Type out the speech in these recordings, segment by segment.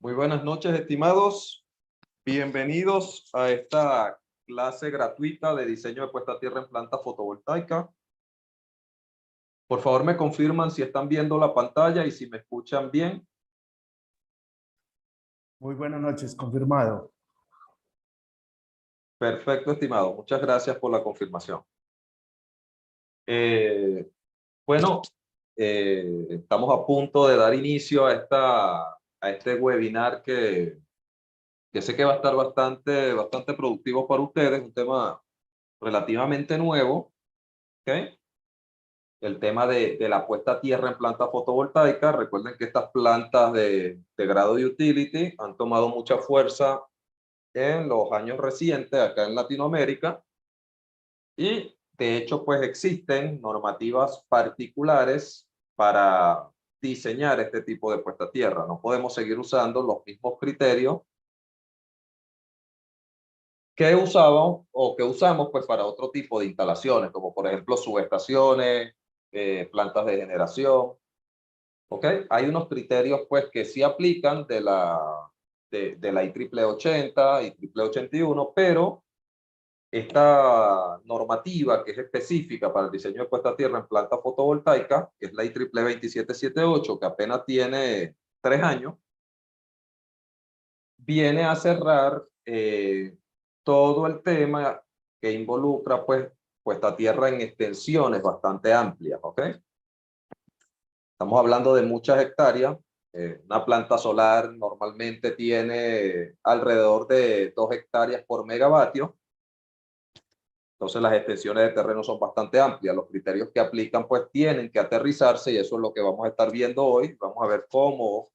Muy buenas noches, estimados. Bienvenidos a esta clase gratuita de diseño de puesta a tierra en planta fotovoltaica. Por favor, me confirman si están viendo la pantalla y si me escuchan bien. Muy buenas noches, confirmado. Perfecto, estimado. Muchas gracias por la confirmación. Eh, bueno, estamos a punto de dar inicio a este webinar que sé que va a estar bastante productivo para ustedes, un tema relativamente nuevo, ¿ok? El tema de la puesta a tierra en planta fotovoltaica. Recuerden que estas plantas de grado de utility han tomado mucha fuerza en los años recientes acá en Latinoamérica y de hecho pues existen normativas particulares para diseñar este tipo de puesta a tierra. No podemos seguir usando los mismos criterios que usaban o que usamos pues para otro tipo de instalaciones, como por ejemplo subestaciones, plantas de generación. ¿Ok? Hay unos criterios pues que sí aplican de la IEEE 80 y IEEE 81, pero esta normativa que es específica para el diseño de puesta a tierra en planta fotovoltaica, que es la IEEE 2778, que apenas tiene 3 años, viene a cerrar todo el tema que involucra pues puesta a tierra en extensiones bastante amplias, ¿ok? Estamos hablando de muchas hectáreas. Una planta solar normalmente tiene alrededor de 2 hectáreas por megavatio. Entonces las extensiones de terreno son bastante amplias. Los criterios que aplican pues tienen que aterrizarse y eso es lo que vamos a estar viendo hoy. Vamos a ver cómo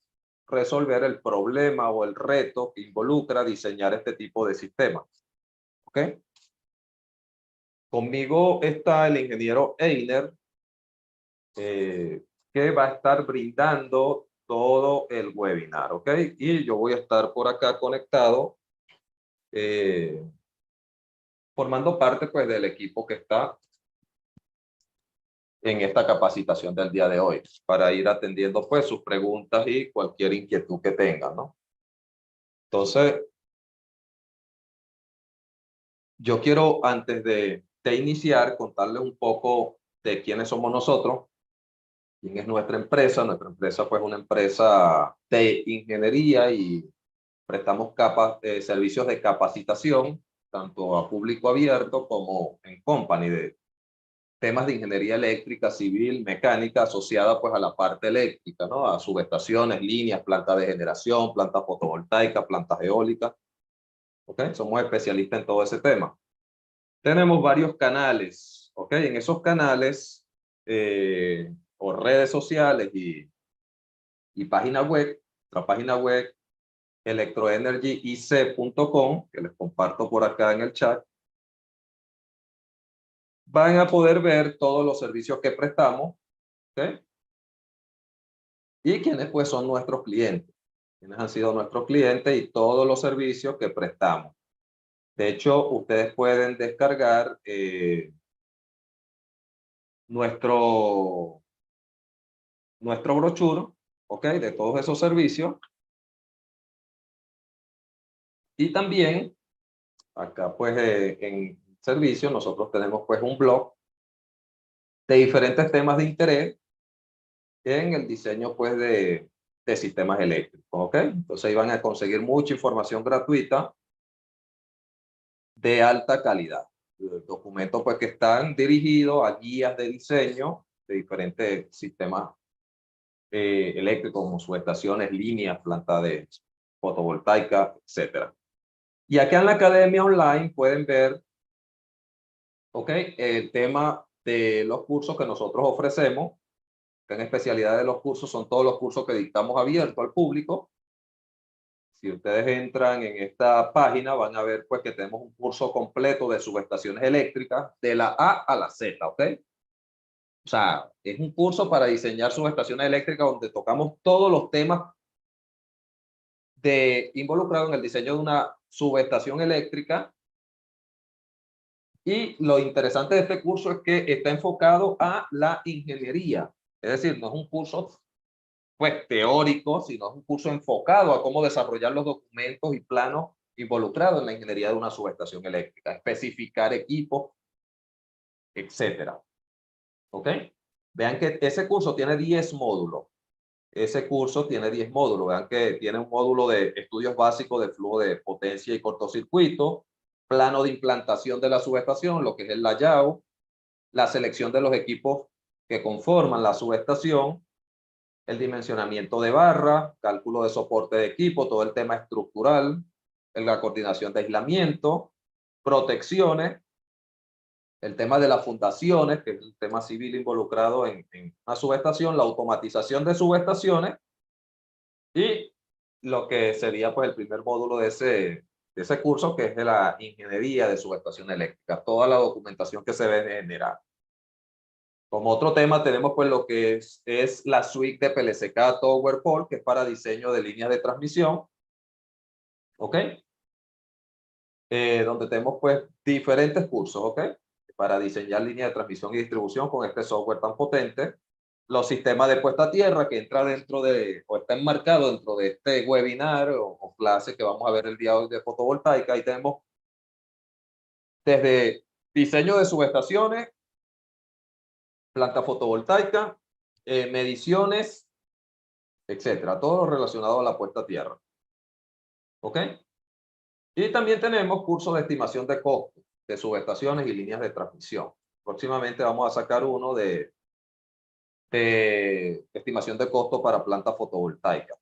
resolver el problema o el reto que involucra diseñar este tipo de sistemas. ¿Ok? Conmigo está el ingeniero Einer, que va a estar brindando todo el webinar, ¿ok? Y yo voy a estar por acá conectado, formando parte pues del equipo que está en esta capacitación del día de hoy, para ir atendiendo pues sus preguntas y cualquier inquietud que tengan, ¿no? Entonces, yo quiero antes de iniciar contarles un poco de quiénes somos nosotros, quién es nuestra empresa. Nuestra empresa pues es una empresa de ingeniería y prestamos servicios de capacitación, tanto a público abierto como en company, de temas de ingeniería eléctrica, civil, mecánica, asociada pues a la parte eléctrica, ¿no? A subestaciones, líneas, plantas de generación, plantas fotovoltaicas, plantas eólicas. ¿Ok? Somos especialistas en todo ese tema. Tenemos varios canales, ¿ok? En esos canales o redes sociales y página web, nuestra página web electroenergyic.com, que les comparto por acá en el chat, van a poder ver todos los servicios que prestamos, ¿ok? Y quiénes pues son nuestros clientes, quiénes han sido nuestros clientes y todos los servicios que prestamos. De hecho, ustedes pueden descargar nuestro brochure, ¿ok? De todos esos servicios. Y también, acá pues en servicio, nosotros tenemos pues un blog de diferentes temas de interés en el diseño pues de sistemas eléctricos, ¿ok? Entonces ahí van a conseguir mucha información gratuita de alta calidad. Documentos pues que están dirigidos a guías de diseño de diferentes sistemas eléctricos como subestaciones, líneas, plantas de fotovoltaica, etcétera. Y acá en la academia online pueden ver, ¿ok? El tema de los cursos que nosotros ofrecemos. En especialidad de los cursos son todos los cursos que dictamos abiertos al público. Si ustedes entran en esta página van a ver pues que tenemos un curso completo de subestaciones eléctricas de la A a la Z, ¿ok? O sea, es un curso para diseñar subestaciones eléctricas donde tocamos todos los temas involucrados en el diseño de una subestación eléctrica. Y lo interesante de este curso es que está enfocado a la ingeniería. Es decir, no es un curso pues teórico, sino es un curso enfocado a cómo desarrollar los documentos y planos involucrados en la ingeniería de una subestación eléctrica, especificar equipos, etcétera. ¿Ok? Vean que ese curso tiene 10 módulos. Ese curso tiene 10 módulos. Vean que tiene un módulo de estudios básicos de flujo de potencia y cortocircuito, plano de implantación de la subestación, lo que es el layout, la selección de los equipos que conforman la subestación, el dimensionamiento de barra, cálculo de soporte de equipo, todo el tema estructural, la coordinación de aislamiento, protecciones, el tema de las fundaciones, que es el tema civil involucrado en una subestación, la automatización de subestaciones y lo que sería pues el primer módulo de ese curso, que es de la ingeniería de subestación eléctrica, toda la documentación que se debe generar. Como otro tema tenemos pues lo que es la suite de PLCK Tower Pole, que es para diseño de líneas de transmisión. ¿Ok? Donde tenemos pues diferentes cursos, ¿ok? Para diseñar líneas de transmisión y distribución con este software tan potente. Los sistemas de puesta a tierra que entra dentro de, o está enmarcado dentro de este webinar o clase que vamos a ver el día de hoy de fotovoltaica. Ahí tenemos desde diseño de subestaciones, planta fotovoltaica, mediciones, etcétera. Todo relacionado a la puesta a tierra. ¿Ok? Y también tenemos cursos de estimación de costos de subestaciones y líneas de transmisión. Próximamente vamos a sacar uno de estimación de costo para plantas fotovoltaicas.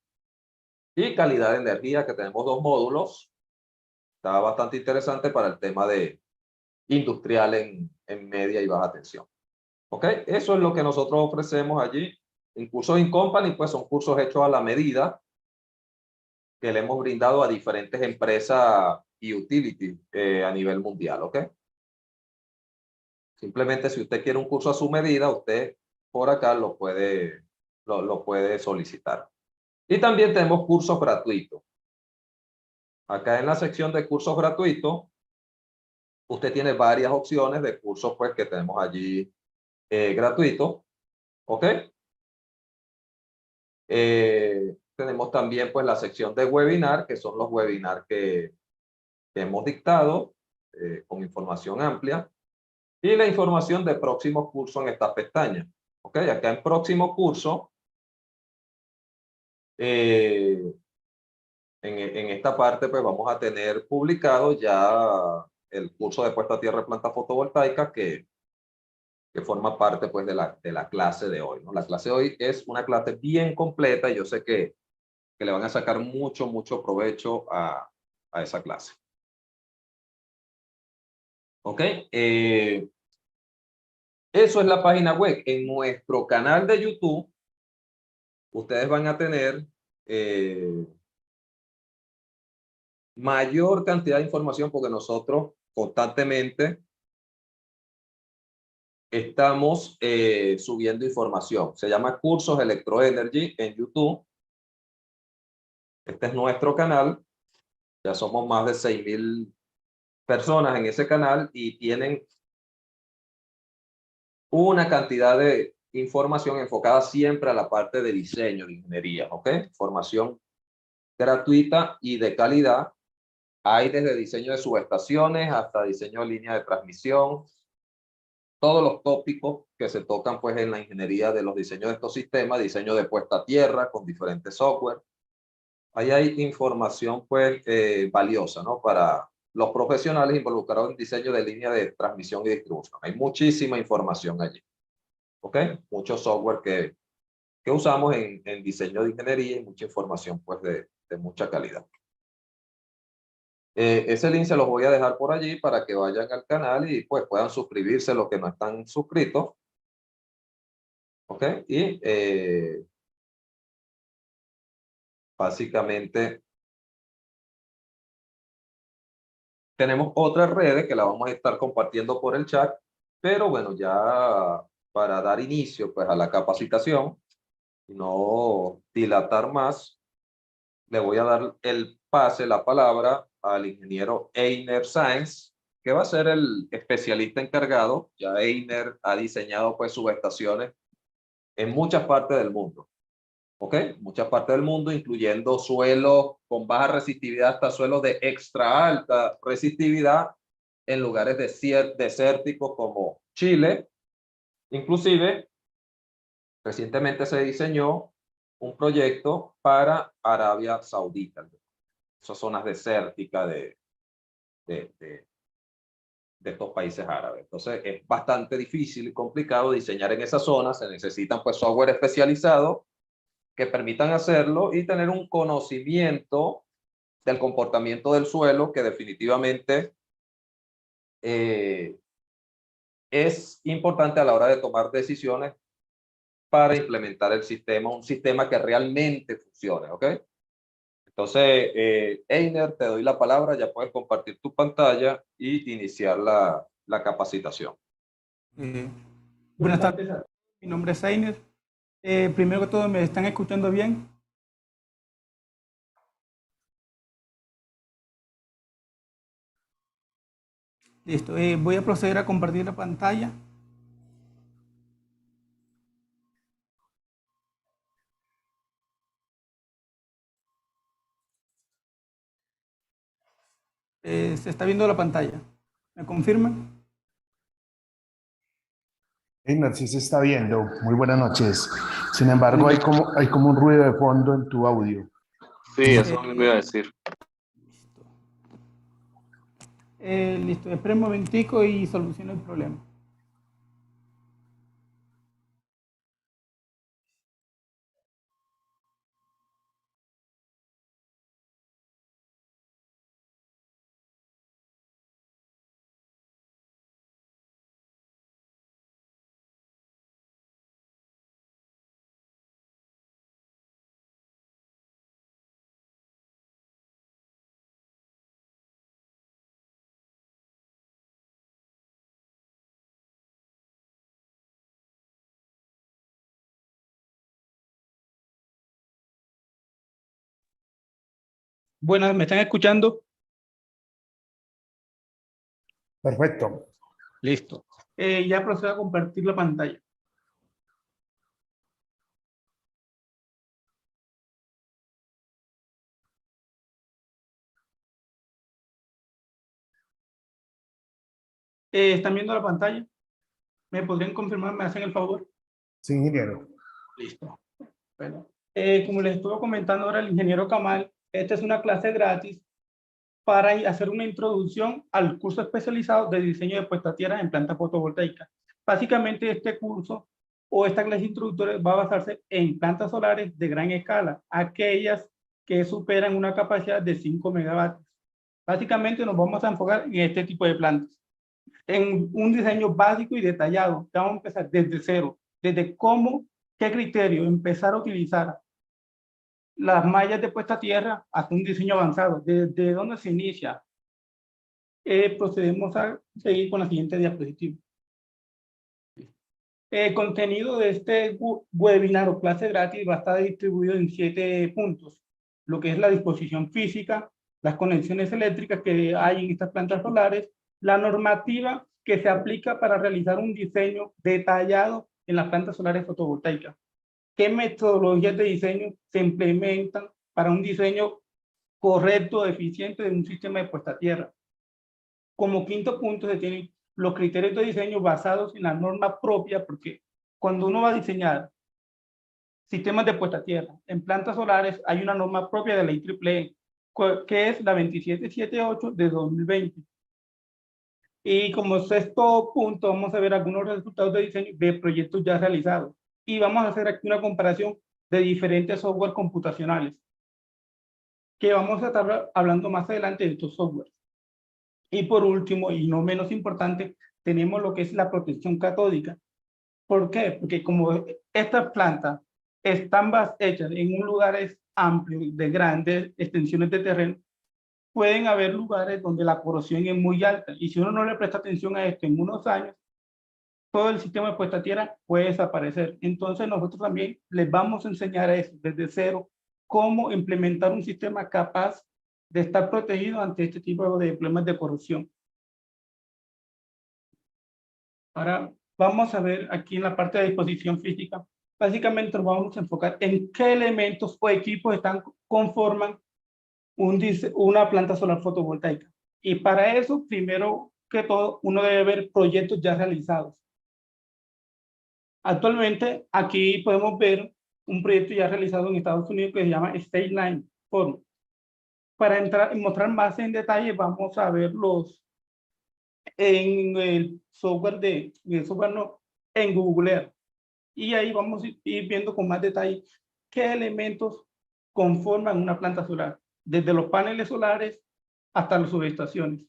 Y calidad de energía, que tenemos 2 módulos. Está bastante interesante para el tema de industrial en media y baja tensión. ¿Ok? Eso es lo que nosotros ofrecemos allí. En cursos in company, pues son cursos hechos a la medida que le hemos brindado a diferentes empresas y utilities a nivel mundial. ¿Ok? Simplemente si usted quiere un curso a su medida, usted por acá lo puede solicitar. Y también tenemos cursos gratuitos. Acá en la sección de cursos gratuitos, usted tiene varias opciones de cursos pues que tenemos allí gratuitos. ¿Ok? Tenemos también pues la sección de webinar, que son los webinars que hemos dictado con información amplia. Y la información de próximos cursos en esta pestaña. ¿Ok? Acá en próximo curso, en esta parte pues vamos a tener publicado ya el curso de puesta a tierra de planta fotovoltaica que forma parte pues de la clase de hoy, ¿no? La clase de hoy es una clase bien completa y yo sé que le van a sacar mucho provecho a esa clase. ¿Ok? Eso es la página web. En nuestro canal de YouTube, ustedes van a tener mayor cantidad de información porque nosotros constantemente estamos subiendo información. Se llama Cursos Electroenergy en YouTube. Este es nuestro canal. Ya somos más de 6.000 personas en ese canal y tienen una cantidad de información enfocada siempre a la parte de diseño, de ingeniería, ¿ok? Formación gratuita y de calidad. Hay desde diseño de subestaciones hasta diseño de línea de transmisión. Todos los tópicos que se tocan pues en la ingeniería de los diseños de estos sistemas, diseño de puesta a tierra con diferentes software. Ahí hay información pues valiosa, ¿no? Para los profesionales involucrados en diseño de línea de transmisión y distribución. Hay muchísima información allí. ¿Ok? Mucho software que usamos en diseño de ingeniería y mucha información pues de mucha calidad. Ese link se los voy a dejar por allí para que vayan al canal y pues puedan suscribirse los que no están suscritos. ¿Ok? Y básicamente tenemos otras redes que la vamos a estar compartiendo por el chat, pero bueno, ya para dar inicio pues a la capacitación, no dilatar más, le voy a dar el pase, la palabra al ingeniero Einer Sáenz, que va a ser el especialista encargado. Ya Einer ha diseñado pues subestaciones en muchas partes del mundo. ¿Ok? Muchas partes del mundo, incluyendo suelos con baja resistividad hasta suelos de extra alta resistividad en lugares desérticos como Chile. Inclusive, recientemente se diseñó un proyecto para Arabia Saudita, esas zonas desérticas de, de, de estos países árabes. Entonces, es bastante difícil y complicado diseñar en esas zonas. Se necesitan pues software especializado que permitan hacerlo y tener un conocimiento del comportamiento del suelo que definitivamente es importante a la hora de tomar decisiones para implementar el sistema, un sistema que realmente funcione, ¿ok? Entonces, Einer, te doy la palabra, ya puedes compartir tu pantalla y iniciar la capacitación. Buenas tardes, mi nombre es Einer. Primero que todo, ¿me están escuchando bien? Listo, voy a proceder a compartir la pantalla. Se está viendo la pantalla. ¿Me confirman? Einer, sí se está viendo. Muy buenas noches. Sin embargo, hay como un ruido de fondo en tu audio. Sí, eso me iba a decir. Listo, espera un momentico y soluciono el problema. Buenas, ¿me están escuchando? Perfecto. Listo. Ya procedo a compartir la pantalla. ¿Están viendo la pantalla? ¿Me podrían confirmar? ¿Me hacen el favor? Sí, ingeniero. Listo. Bueno, como les estuve comentando ahora el ingeniero Kamal, esta es una clase gratis para hacer una introducción al curso especializado de diseño de puesta a tierra en plantas fotovoltaicas. Básicamente este curso o esta clase introductoria va a basarse en plantas solares de gran escala, aquellas que superan una capacidad de 5 megavatios. Básicamente nos vamos a enfocar en este tipo de plantas, en un diseño básico y detallado. Vamos a empezar desde cero, desde cómo, qué criterio empezar a utilizar las mallas de puesta a tierra hasta un diseño avanzado. ¿Desde dónde se inicia? Procedemos a seguir con la siguiente diapositiva. El contenido de este webinar o clase gratis va a estar distribuido en 7 puntos. Lo que es la disposición física, las conexiones eléctricas que hay en estas plantas solares, la normativa que se aplica para realizar un diseño detallado en las plantas solares fotovoltaicas. ¿Qué metodologías de diseño se implementan para un diseño correcto, eficiente de un sistema de puesta a tierra? Como quinto punto se tienen los criterios de diseño basados en la norma propia, porque cuando uno va a diseñar sistemas de puesta a tierra en plantas solares, hay una norma propia de la IEEE, que es la 2778 de 2020. Y como sexto punto, vamos a ver algunos resultados de diseño de proyectos ya realizados. Y vamos a hacer aquí una comparación de diferentes software computacionales, que vamos a estar hablando más adelante de estos softwares. Y por último, y no menos importante, tenemos lo que es la protección catódica. ¿Por qué? Porque como estas plantas están hechas en un lugares amplios, de grandes extensiones de terreno, pueden haber lugares donde la corrosión es muy alta. Y si uno no le presta atención a esto en unos años, todo el sistema de puesta a tierra puede desaparecer. Entonces nosotros también les vamos a enseñar a eso desde cero, cómo implementar un sistema capaz de estar protegido ante este tipo de problemas de corrosión. Ahora vamos a ver aquí en la parte de disposición física básicamente nos vamos a enfocar en qué elementos o equipos conforman una planta solar fotovoltaica. Y para eso, primero que todo, uno debe ver proyectos ya realizados. Actualmente, aquí podemos ver un proyecto ya realizado en Estados Unidos que se llama State Line Forum. Para entrar y mostrar más en detalle, vamos a verlos en el software no, en Google Earth. Y ahí vamos a ir viendo con más detalle qué elementos conforman una planta solar, desde los paneles solares hasta las subestaciones.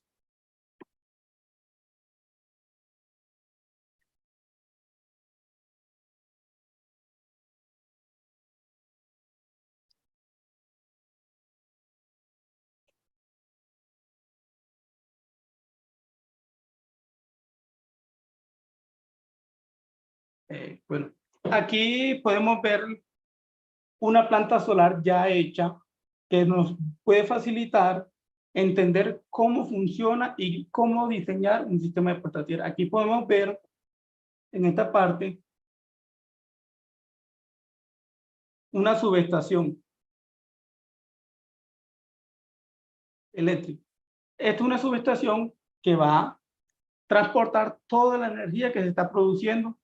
Bueno, aquí podemos ver una planta solar ya hecha que nos puede facilitar entender cómo funciona y cómo diseñar un sistema de puerta tierra. Aquí podemos ver en esta parte una subestación eléctrica. Esta es una subestación que va a transportar toda la energía que se está produciendo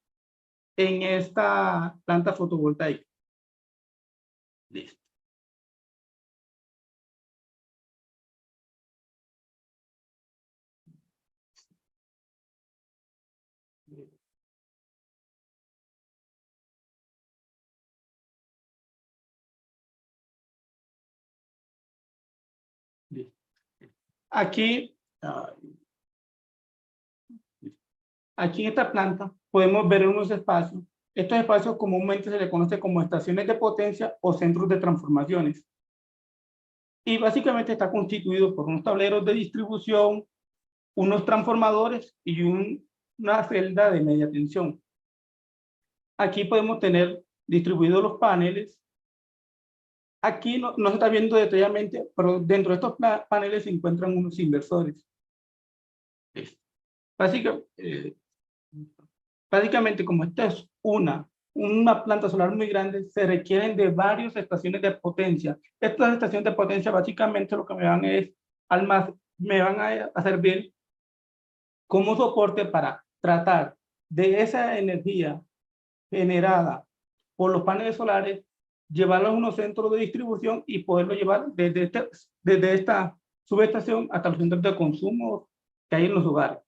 en esta planta fotovoltaica. Listo. Listo. Aquí, aquí en esta planta podemos ver unos espacios. Estos espacios comúnmente se les conoce como estaciones de potencia o centros de transformaciones. Y básicamente está constituido por unos tableros de distribución, unos transformadores y una celda de media tensión. Aquí podemos tener distribuidos los paneles. Aquí no se está viendo detalladamente, pero dentro de estos paneles se encuentran unos inversores. Básicamente, como esta es una planta solar muy grande, se requieren de varias estaciones de potencia. Estas estaciones de potencia básicamente lo que me van a servir como soporte para tratar de esa energía generada por los paneles solares, llevarlo a unos centros de distribución y poderlo llevar desde esta subestación hasta los centros de consumo que hay en los hogares.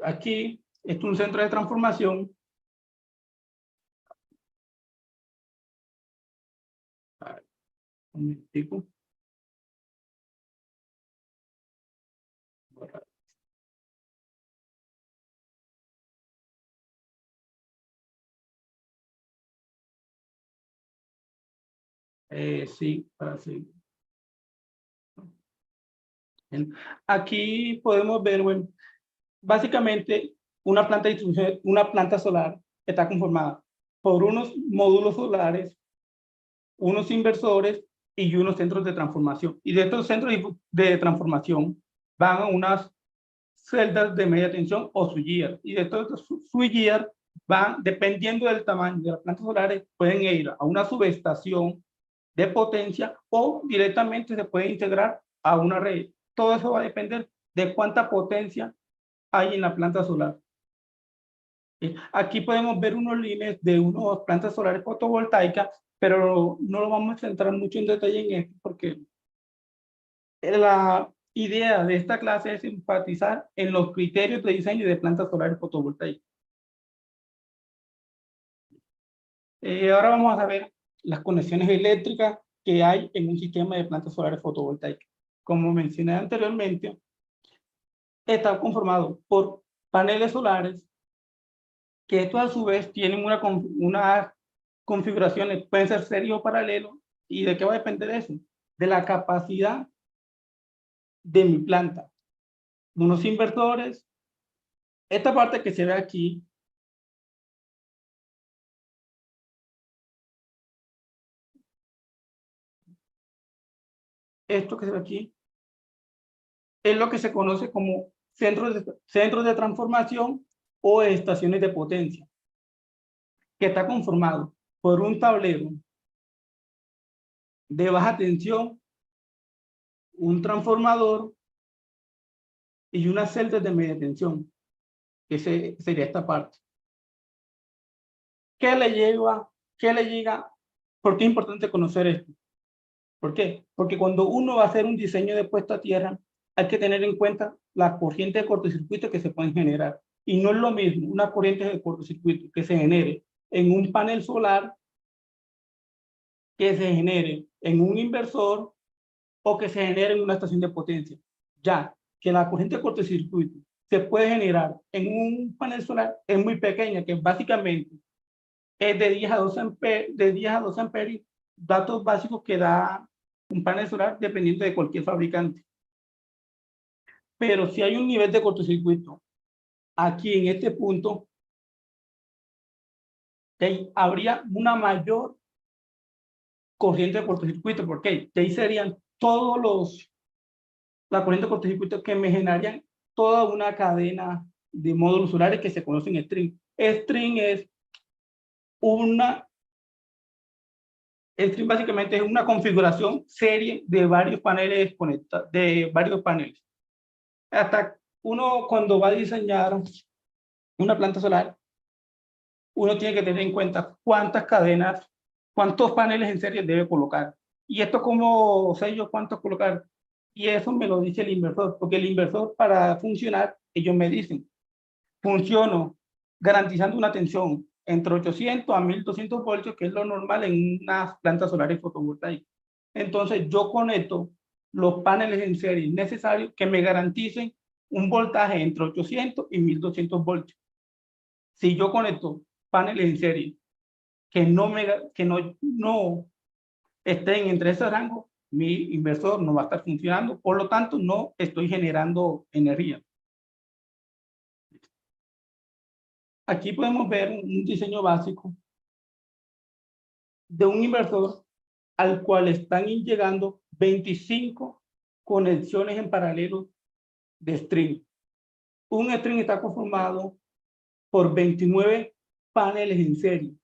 Aquí es un centro de transformación. Un momentico. Sí, para seguir. Aquí podemos ver, bueno, básicamente una planta de distribución, una planta solar está conformada por unos módulos solares, unos inversores y unos centros de transformación. Y de estos centros de transformación van a unas celdas de media tensión o switchgear. Y de estos switchgear van, dependiendo del tamaño de las plantas solares, pueden ir a una subestación de potencia o directamente se puede integrar a una red. Todo eso va a depender de cuánta potencia hay en la planta solar. Aquí podemos ver unos líneas de unas plantas solares fotovoltaicas, pero no lo vamos a centrar mucho en detalle en esto porque la idea de esta clase es enfatizar en los criterios de diseño de plantas solares fotovoltaicas. Ahora vamos a ver las conexiones eléctricas que hay en un sistema de plantas solares fotovoltaicas. Como mencioné anteriormente, está conformado por paneles solares que estos a su vez tienen una configuraciones, pueden ser serie o paralelo. ¿Y de qué va a depender eso? De la capacidad de mi planta. Unos inversores. Esta parte que se ve aquí esto que se ve aquí, es lo que se conoce como centros de transformación o estaciones de potencia, que está conformado por un tablero de baja tensión, un transformador y unas celdas de media tensión, que sería esta parte. ¿Qué le llega? ¿Por qué es importante conocer esto? ¿Por qué? Porque cuando uno va a hacer un diseño de puesta a tierra, hay que tener en cuenta las corrientes de cortocircuito que se pueden generar. Y no es lo mismo una corriente de cortocircuito que se genere en un panel solar, que se genere en un inversor o que se genere en una estación de potencia. Ya que la corriente de cortocircuito se puede generar en un panel solar es muy pequeña, que básicamente es de 10 a 12 amperios, datos básicos que da un panel solar dependiendo de cualquier fabricante. Pero si hay un nivel de cortocircuito aquí en este punto, habría una mayor corriente de cortocircuito, porque ahí serían la corriente de cortocircuito que me generarían toda una cadena de módulos solares que se conocen string. String básicamente es una configuración serie de varios paneles conectados, de varios paneles. Hasta uno cuando va a diseñar una planta solar, uno tiene que tener en cuenta cuántas cadenas, cuántos paneles en serie debe colocar. Y esto como sé yo cuántos colocar. Y eso me lo dice el inversor, porque el inversor para funcionar, ellos me dicen, funciono garantizando una tensión entre 800 a 1200 voltios, que es lo normal en unas plantas solares fotovoltaicas. Entonces yo conecto los paneles en serie necesarios que me garanticen un voltaje entre 800 y 1200 voltios. Si yo conecto paneles en serie que no estén entre ese rango, mi inversor no va a estar funcionando, por lo tanto no estoy generando energía. Aquí podemos ver un diseño básico de un inversor al cual están llegando 25 conexiones en paralelo de string. Un string está conformado por 29 paneles en serie.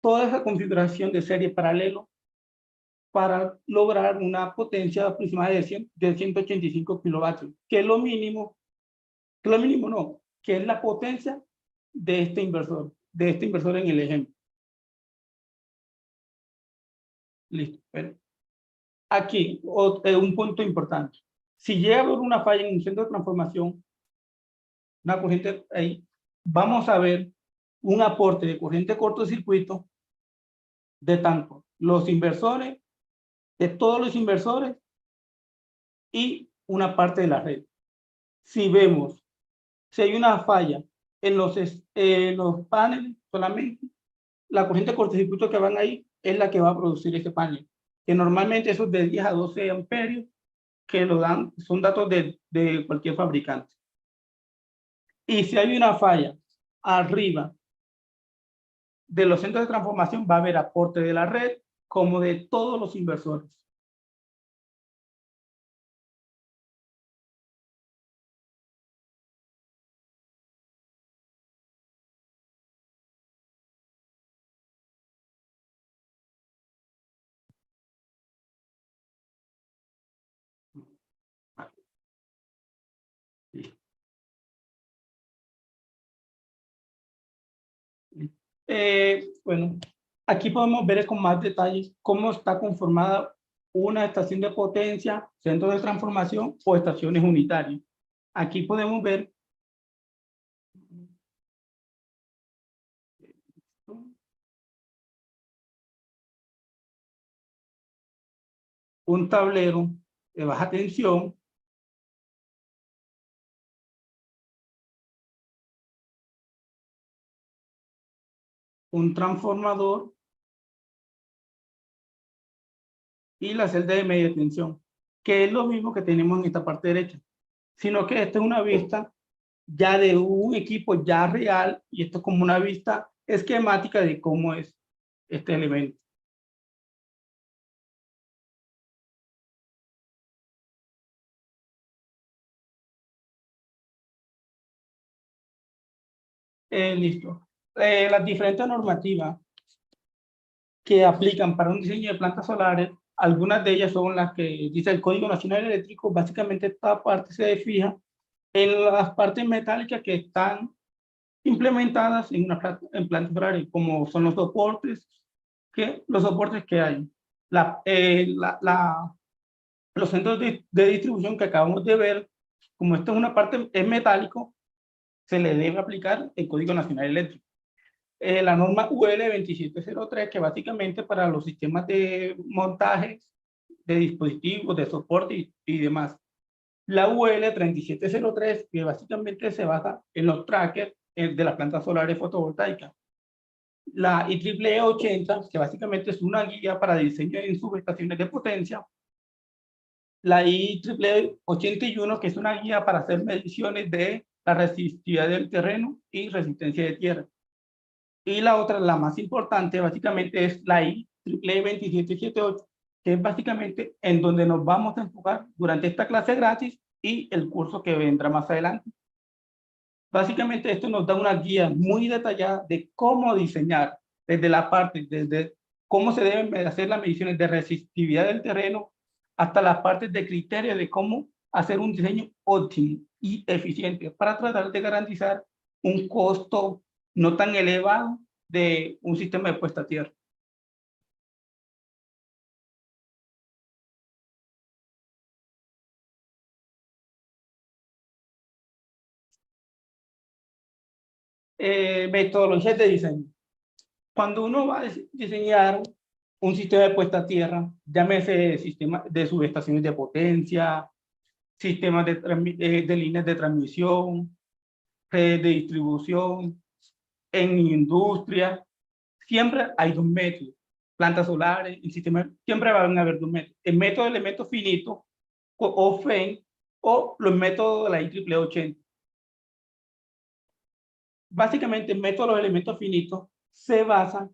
Toda esa configuración de serie paralelo para lograr una potencia aproximada de 185 kilovatios, que es lo mínimo no, que es la potencia de este inversor en el ejemplo. Listo. Bueno, aquí un punto importante. Si llega a haber una falla en un centro de transformación, una corriente ahí, vamos a ver un aporte de corriente cortocircuito de tanto los inversores, de todos los inversores y una parte de la red. Si vemos, si hay una falla en los paneles solamente, la corriente de cortocircuito que van ahí es la que va a producir ese panel, que normalmente esos de 10 a 12 amperios que lo dan, son datos de cualquier fabricante. Y si hay una falla arriba de los centros de transformación, va a haber aporte de la red como de todos los inversores. Bueno, aquí podemos ver con más detalles cómo está conformada una estación de potencia, centro de transformación o estaciones unitarias. Aquí podemos ver un tablero de baja tensión, un transformador y la celda de media tensión, que es lo mismo que tenemos en esta parte derecha, sino que esta es una vista ya de un equipo ya real y esto es como una vista esquemática de cómo es este elemento. Listo. Las diferentes normativas que aplican para un diseño de plantas solares, algunas de ellas son las que dice el Código Nacional Eléctrico. Básicamente esta parte se fija en las partes metálicas que están implementadas en en plantas solares, como son los soportes que hay. Los centros de distribución que acabamos de ver, como esto es una parte es metálico, se le debe aplicar el Código Nacional Eléctrico. La norma UL 2703, que básicamente para los sistemas de montaje de dispositivos, de soporte y demás. La UL 3703, que básicamente se basa en los trackers de las plantas solares fotovoltaicas. La IEEE 80, que básicamente es una guía para diseño en subestaciones de potencia. La IEEE 81, que es una guía para hacer mediciones de la resistividad del terreno y resistencia de tierra. Y la otra, la más importante, básicamente es la IEEE 2778, que es básicamente en donde nos vamos a enfocar durante esta clase gratis y el curso que vendrá más adelante. Básicamente esto nos da una guía muy detallada de cómo diseñar desde cómo se deben hacer las mediciones de resistividad del terreno hasta las partes de criterio de cómo hacer un diseño óptimo y eficiente para tratar de garantizar un costo no tan elevado de un sistema de puesta a tierra. Metodologías de diseño. Cuando uno va a diseñar un sistema de puesta a tierra, llámese sistema de subestaciones de potencia, sistemas de líneas de transmisión, redes de distribución, en industria, siempre hay dos métodos. Plantas solares, el sistema, siempre van a haber dos métodos. El método de elementos finitos, o FEN, o los métodos de la IEEE 80. Básicamente, el método de los elementos finitos se basa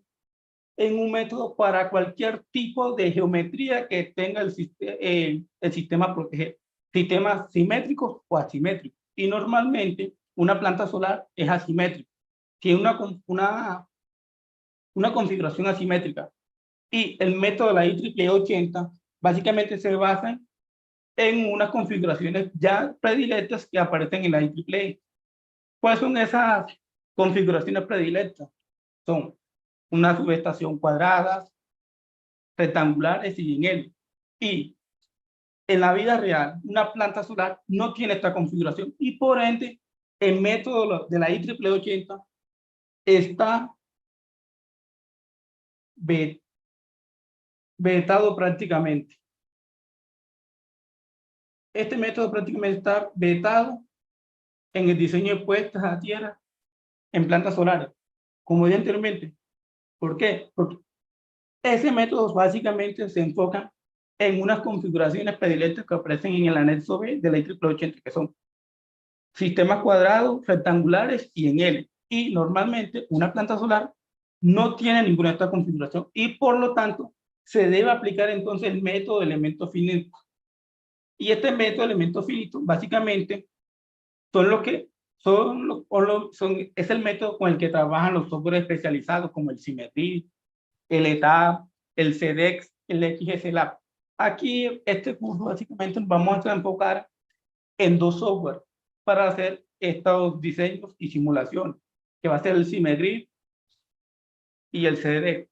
en un método para cualquier tipo de geometría que tenga el sistema a proteger, sistemas simétricos o asimétricos. Y normalmente una planta solar es asimétrica, tiene una configuración asimétrica. Y el método de la IEEE 80 básicamente se basa en unas configuraciones ya predilectas que aparecen en la IEEE. ¿Cuáles son esas configuraciones predilectas? Son una subestación cuadrada, rectangulares y en L. Y en la vida real, una planta solar no tiene esta configuración y por ende, el método de la IEEE 80 está vetado prácticamente. Este método prácticamente está vetado en el diseño de puestas a tierra en plantas solares, como dije anteriormente. ¿Por qué? Porque ese método básicamente se enfoca en unas configuraciones predilectas que aparecen en el anexo B de la IEEE 80, que son sistemas cuadrados, rectangulares y en L. Y normalmente una planta solar no tiene ninguna de estas configuraciones y por lo tanto se debe aplicar entonces el método de elementos finitos. Y este método de elementos finitos básicamente son lo que es el método con el que trabajan los software especializados como el Simetri, el ETAP, el CEDEX, el XSLab. Aquí este curso básicamente nos vamos a enfocar en dos software para hacer estos diseños y simulaciones, que va a ser el Simetri y el CEDEX.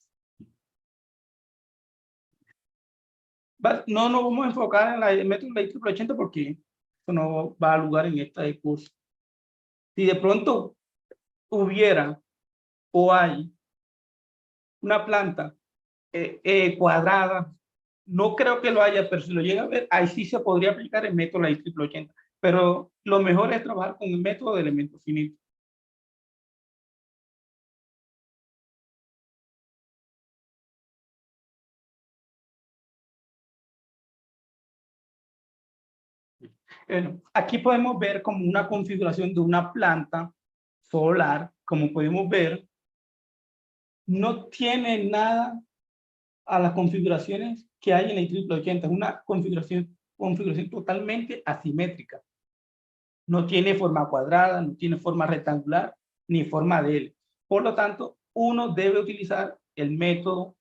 No nos vamos a enfocar en el método de la IEEE 80 porque eso no va a lugar en este curso. Si de pronto hubiera o hay una planta cuadrada, no creo que lo haya, pero si lo llega a ver, ahí sí se podría aplicar el método de la IEEE 80. Pero lo mejor es trabajar con el método de elementos finitos. Bueno, aquí podemos ver como una configuración de una planta solar, como podemos ver, no tiene nada a las configuraciones que hay en la IEEE 80, es una configuración totalmente asimétrica. No tiene forma cuadrada, no tiene forma rectangular ni forma de L. Por lo tanto, uno debe utilizar el método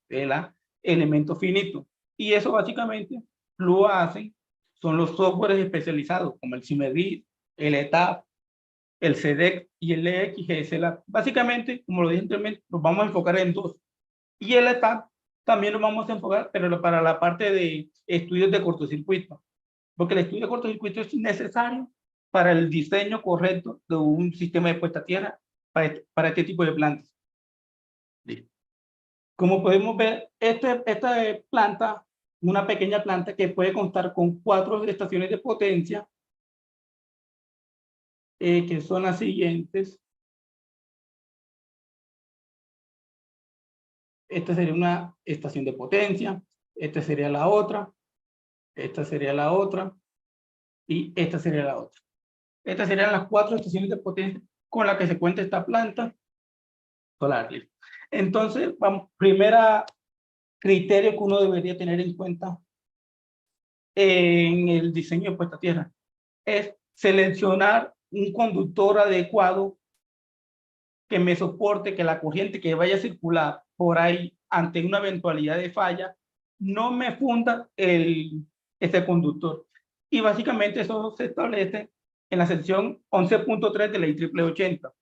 de la elemento finito. Y eso básicamente lo hacen, son los softwares especializados como el Simergis, el ETAP, el CDEC y el EXGSLab. Básicamente, como lo dije anteriormente, nos vamos a enfocar en dos. Y el ETAP también nos vamos a enfocar, pero para la parte de estudios de cortocircuito. Porque el estudio de cortocircuito es necesario para el diseño correcto de un sistema de puesta a tierra para este tipo de plantas. Como podemos ver, esta planta, una pequeña planta que puede contar con 4 estaciones de potencia, que son las siguientes. Esta sería una estación de potencia, esta sería la otra, esta sería la otra, y esta sería la otra. Estas serían las 4 estaciones de potencia con las que se cuenta esta planta solar. Entonces, vamos, primera criterio que uno debería tener en cuenta en el diseño de puesta a tierra es seleccionar un conductor adecuado que me soporte que la corriente que vaya a circular por ahí ante una eventualidad de falla no me funda este conductor. Y básicamente eso se establece en la sección 11.3 de la IEEE 80.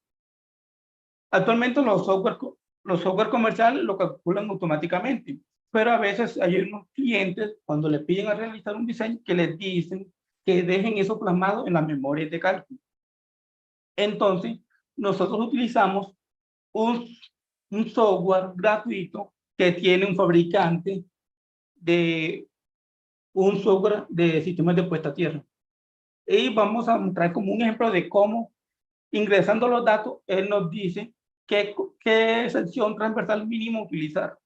Actualmente los software comerciales lo calculan automáticamente, pero a veces hay unos clientes cuando le piden a realizar un diseño que les dicen que dejen eso plasmado en las memorias de cálculo. Entonces, nosotros utilizamos un software gratuito que tiene un fabricante de un software de sistemas de puesta a tierra. Y vamos a mostrar como un ejemplo de cómo, ingresando los datos, él nos dice qué sección transversal mínimo utilizar.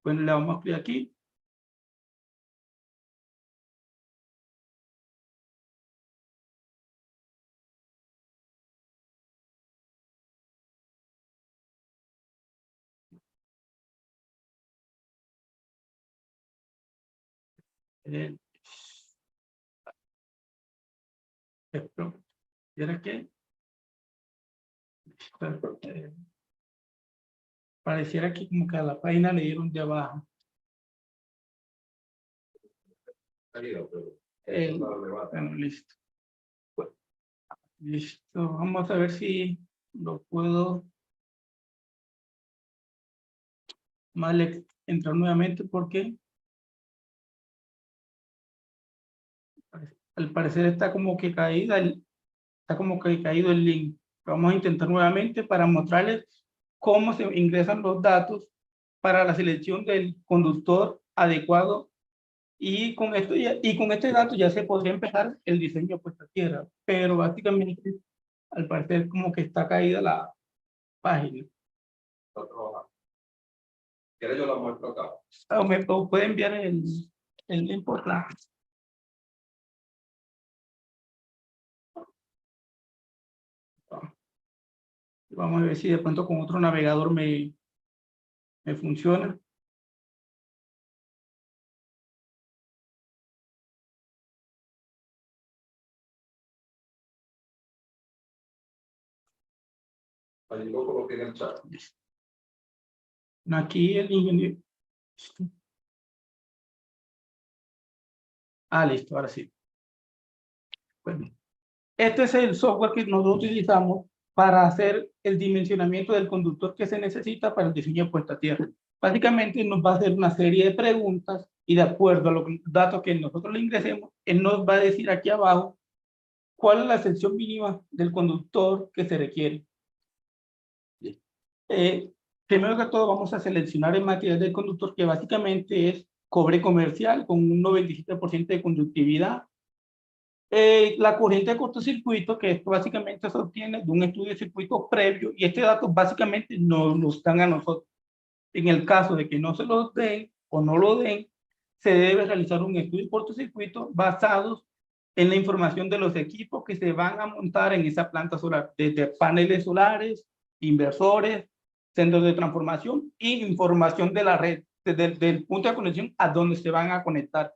Pues le vamos a escribir aquí. ¿Era qué? Pareciera que como que a la página le dieron de abajo. Bueno, listo. Listo. Vamos a ver si lo puedo entrar nuevamente porque al parecer está como que caído el link. Vamos a intentar nuevamente para mostrarles cómo se ingresan los datos para la selección del conductor adecuado, y con este dato ya se podría empezar el diseño de puesta a tierra, pero básicamente al parecer como que está caída la página. ¿Quieres yo la muestro acá? O me puede enviar el link por la... Vamos a ver si de pronto con otro navegador me funciona. Allí lo coloqué en el chat. Aquí el ingeniero. Listo, ahora sí. Bueno, este es el software que nosotros utilizamos para hacer el dimensionamiento del conductor que se necesita para el diseño de puesta a tierra. Básicamente nos va a hacer una serie de preguntas y de acuerdo a los datos que nosotros le ingresemos, él nos va a decir aquí abajo cuál es la sección mínima del conductor que se requiere. Primero que todo vamos a seleccionar el material del conductor, que básicamente es cobre comercial con un 97% de conductividad. La corriente de cortocircuito, que esto básicamente se obtiene de un estudio de circuito previo, y este dato básicamente nos lo dan a nosotros. En el caso de que no se lo den o no lo den, se debe realizar un estudio de cortocircuito basado en la información de los equipos que se van a montar en esa planta solar, desde paneles solares, inversores, centros de transformación y información de la red, desde el punto de conexión a donde se van a conectar.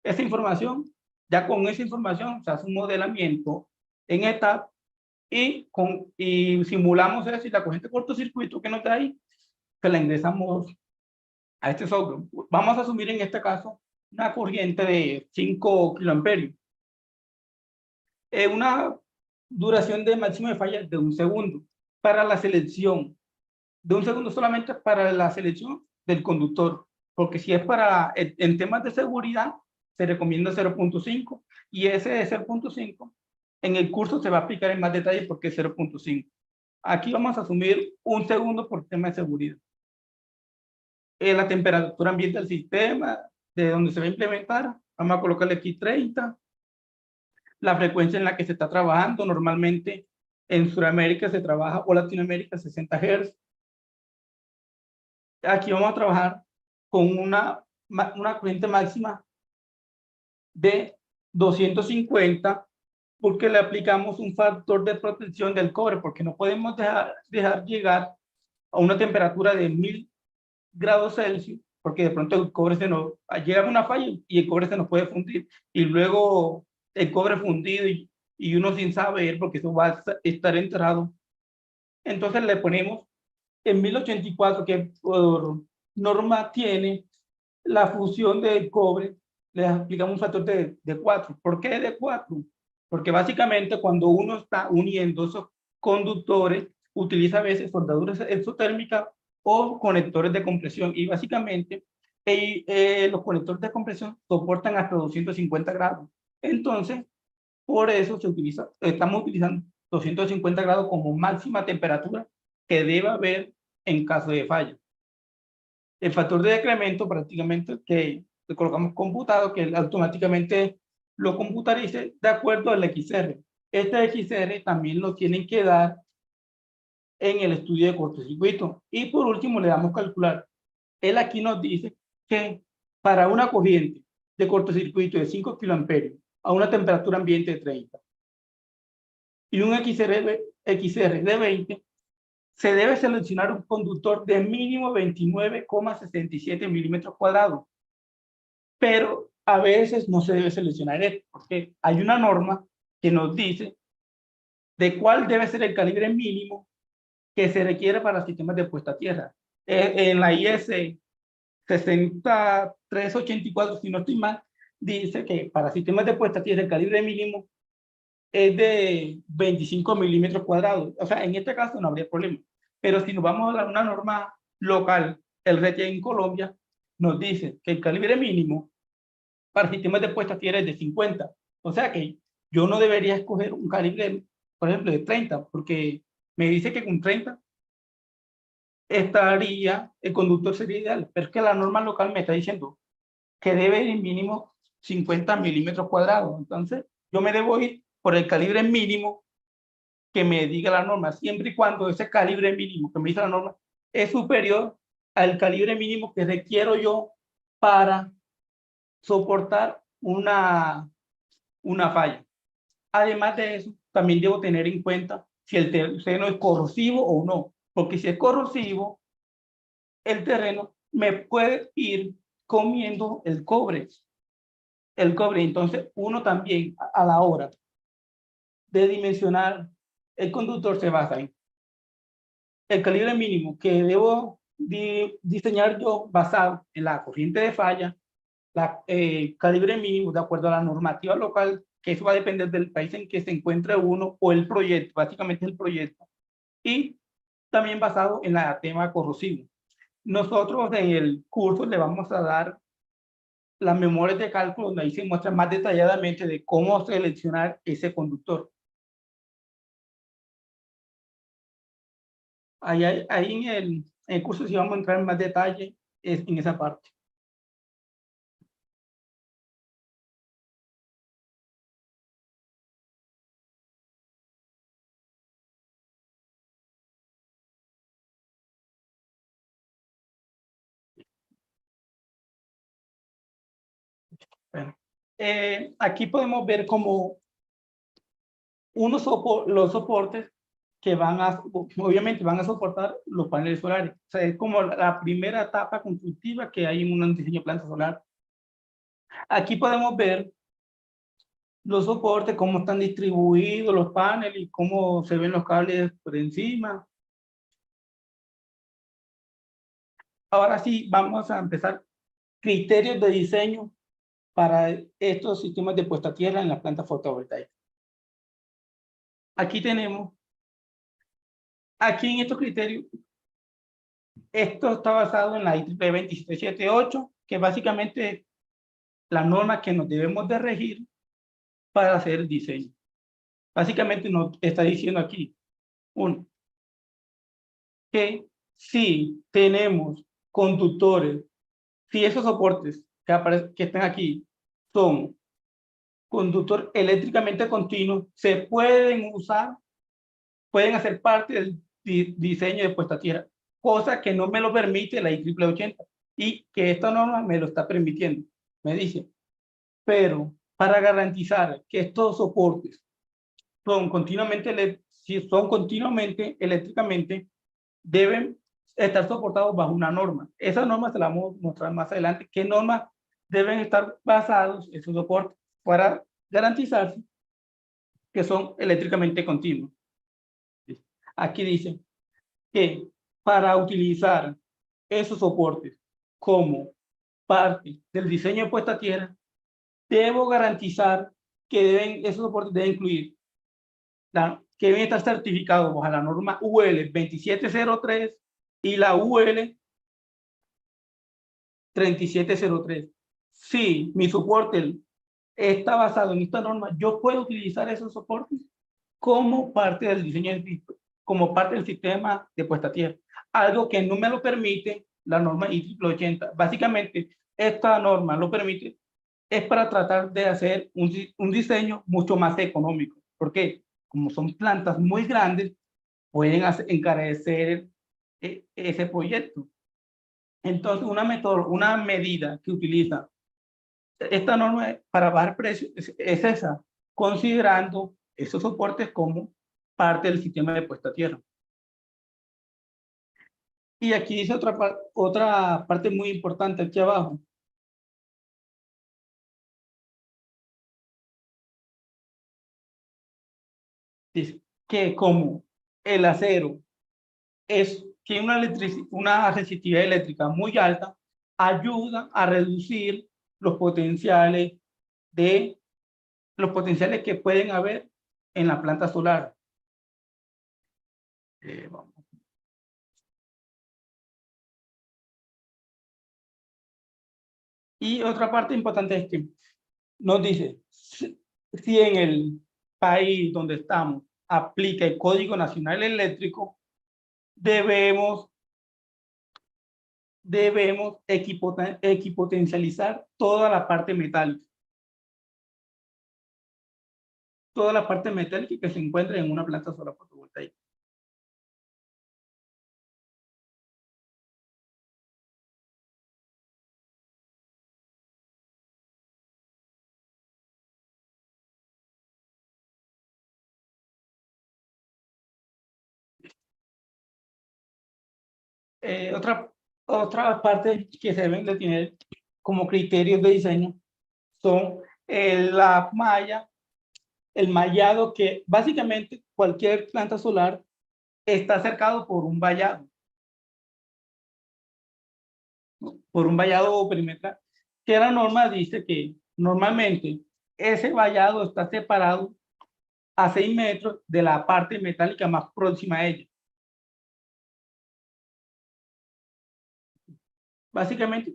Esa información Ya con esa información se hace un modelamiento en etapa y simulamos eso y la corriente de cortocircuito que nos da ahí, que la ingresamos a este software. Vamos a asumir en este caso una corriente de 5 kiloamperios. Una duración de máximo de falla de 1 segundo para la selección, de 1 segundo solamente para la selección del conductor, porque si es para en temas de seguridad se recomienda 0.5 y ese de 0.5 en el curso se va a aplicar en más detalle porque es 0.5. Aquí vamos a asumir 1 segundo por tema de seguridad. La temperatura ambiente del sistema, de donde se va a implementar, vamos a colocarle aquí 30. La frecuencia en la que se está trabajando, normalmente en Sudamérica se trabaja, o Latinoamérica, 60 Hz. Aquí vamos a trabajar con una corriente máxima de 250, porque le aplicamos un factor de protección del cobre, porque no podemos dejar llegar a una temperatura de 1000 grados Celsius, porque de pronto el cobre llega a una falla y el cobre se nos puede fundir, y luego el cobre fundido y uno sin saber, porque eso va a estar enterrado. Entonces le ponemos en 1084, que por norma tiene la fusión del cobre, le aplicamos un factor de 4. ¿Por qué de 4? Porque básicamente cuando uno está uniendo esos conductores, utiliza a veces soldaduras exotérmicas o conectores de compresión. Y básicamente los conectores de compresión soportan hasta 250 grados. Entonces, por eso estamos utilizando 250 grados como máxima temperatura que debe haber en caso de falla. El factor de decremento prácticamente que le colocamos computado, que automáticamente lo computarice de acuerdo al XR. Este XR también lo tienen que dar en el estudio de cortocircuito. Y por último le damos calcular. Él aquí nos dice que para una corriente de cortocircuito de 5 kiloamperios a una temperatura ambiente de 30 y un XR de 20, se debe seleccionar un conductor de mínimo 29,67 milímetros cuadrados. Pero a veces no se debe seleccionar esto, porque hay una norma que nos dice de cuál debe ser el calibre mínimo que se requiere para sistemas de puesta a tierra. En la IS 6384, si no estoy mal, dice que para sistemas de puesta a tierra el calibre mínimo es de 25 milímetros cuadrados. O sea, en este caso no habría problema. Pero si nos vamos a una norma local, el RET en Colombia nos dice que el calibre mínimo para sistemas de puesta a tierra es de 50. O sea que yo no debería escoger un calibre, por ejemplo, de 30, porque me dice que con 30 el conductor sería ideal, pero es que la norma local me está diciendo que debe ir mínimo 50 milímetros cuadrados. Entonces, yo me debo ir por el calibre mínimo que me diga la norma, siempre y cuando ese calibre mínimo que me dice la norma es superior al calibre mínimo que requiero yo para soportar una falla. Además de eso, también debo tener en cuenta si el terreno es corrosivo o no, porque si es corrosivo, el terreno me puede ir comiendo el cobre. Entonces, uno también a la hora de dimensionar el conductor se basa en el calibre mínimo que debo diseñar yo basado en la corriente de falla, calibre mínimo de acuerdo a la normativa local, que eso va a depender del país en que se encuentre uno o el proyecto, básicamente el proyecto, y también basado en el tema corrosivo. Nosotros en el curso le vamos a dar las memorias de cálculo donde ahí se muestra más detalladamente de cómo seleccionar ese conductor. Ahí en el curso sí vamos a entrar en más detalle en esa parte. Bueno, aquí podemos ver como los soportes que obviamente van a soportar los paneles solares. O sea, es como la primera etapa constructiva que hay en un diseño de planta solar. Aquí podemos ver los soportes, cómo están distribuidos los paneles y cómo se ven los cables por encima. Ahora sí, vamos a empezar criterios de diseño para estos sistemas de puesta a tierra en la planta fotovoltaica. Aquí tenemos, aquí en estos criterios, esto está basado en la IEEE 27778, que básicamente es la norma que nos debemos de regir para hacer el diseño. Básicamente nos está diciendo aquí, uno, que si tenemos conductores, si esos soportes que están aquí son conductor eléctricamente continuo, se pueden usar, pueden hacer parte del diseño de puesta a tierra, cosa que no me lo permite la IEEE 80 y que esta norma me lo está permitiendo. Me dice, pero para garantizar que estos soportes si son continuamente eléctricamente, deben estar soportados bajo una norma. Esa norma se la vamos a mostrar más adelante. ¿Qué normas deben estar basados esos soportes para garantizarse que son eléctricamente continuos? Aquí dice que para utilizar esos soportes como parte del diseño de puesta a tierra, debo garantizar que esos soportes deben incluir que deben estar certificados bajo la norma UL 2703 y la UL 3703. Si mi soporte está basado en esta norma, yo puedo utilizar esos soportes como parte del diseño, como parte del sistema de puesta a tierra. Algo que no me lo permite la norma IEEE 80. Básicamente, esta norma lo permite, es para tratar de hacer un diseño mucho más económico. ¿Por qué? Como son plantas muy grandes, pueden encarecer ese proyecto. Entonces, una medida que utiliza esta norma para bajar precios es esa, considerando esos soportes como parte del sistema de puesta a tierra. Y aquí dice otra parte muy importante aquí abajo. Dice que como el acero tiene una resistividad eléctrica muy alta, ayuda a reducir los potenciales que pueden haber en la planta solar. Vamos. Y otra parte importante es que nos dice, si en el país donde estamos aplica el Código Nacional Eléctrico, debemos equipotencializar toda la parte metálica. Toda la parte metálica que se encuentra en una planta solar fotovoltaica. Otra parte que se deben de tener como criterios de diseño son la malla, el mallado, que básicamente cualquier planta solar está cercado por un vallado perimetral, que la norma dice que normalmente ese vallado está separado a 6 metros de la parte metálica más próxima a ella. Básicamente,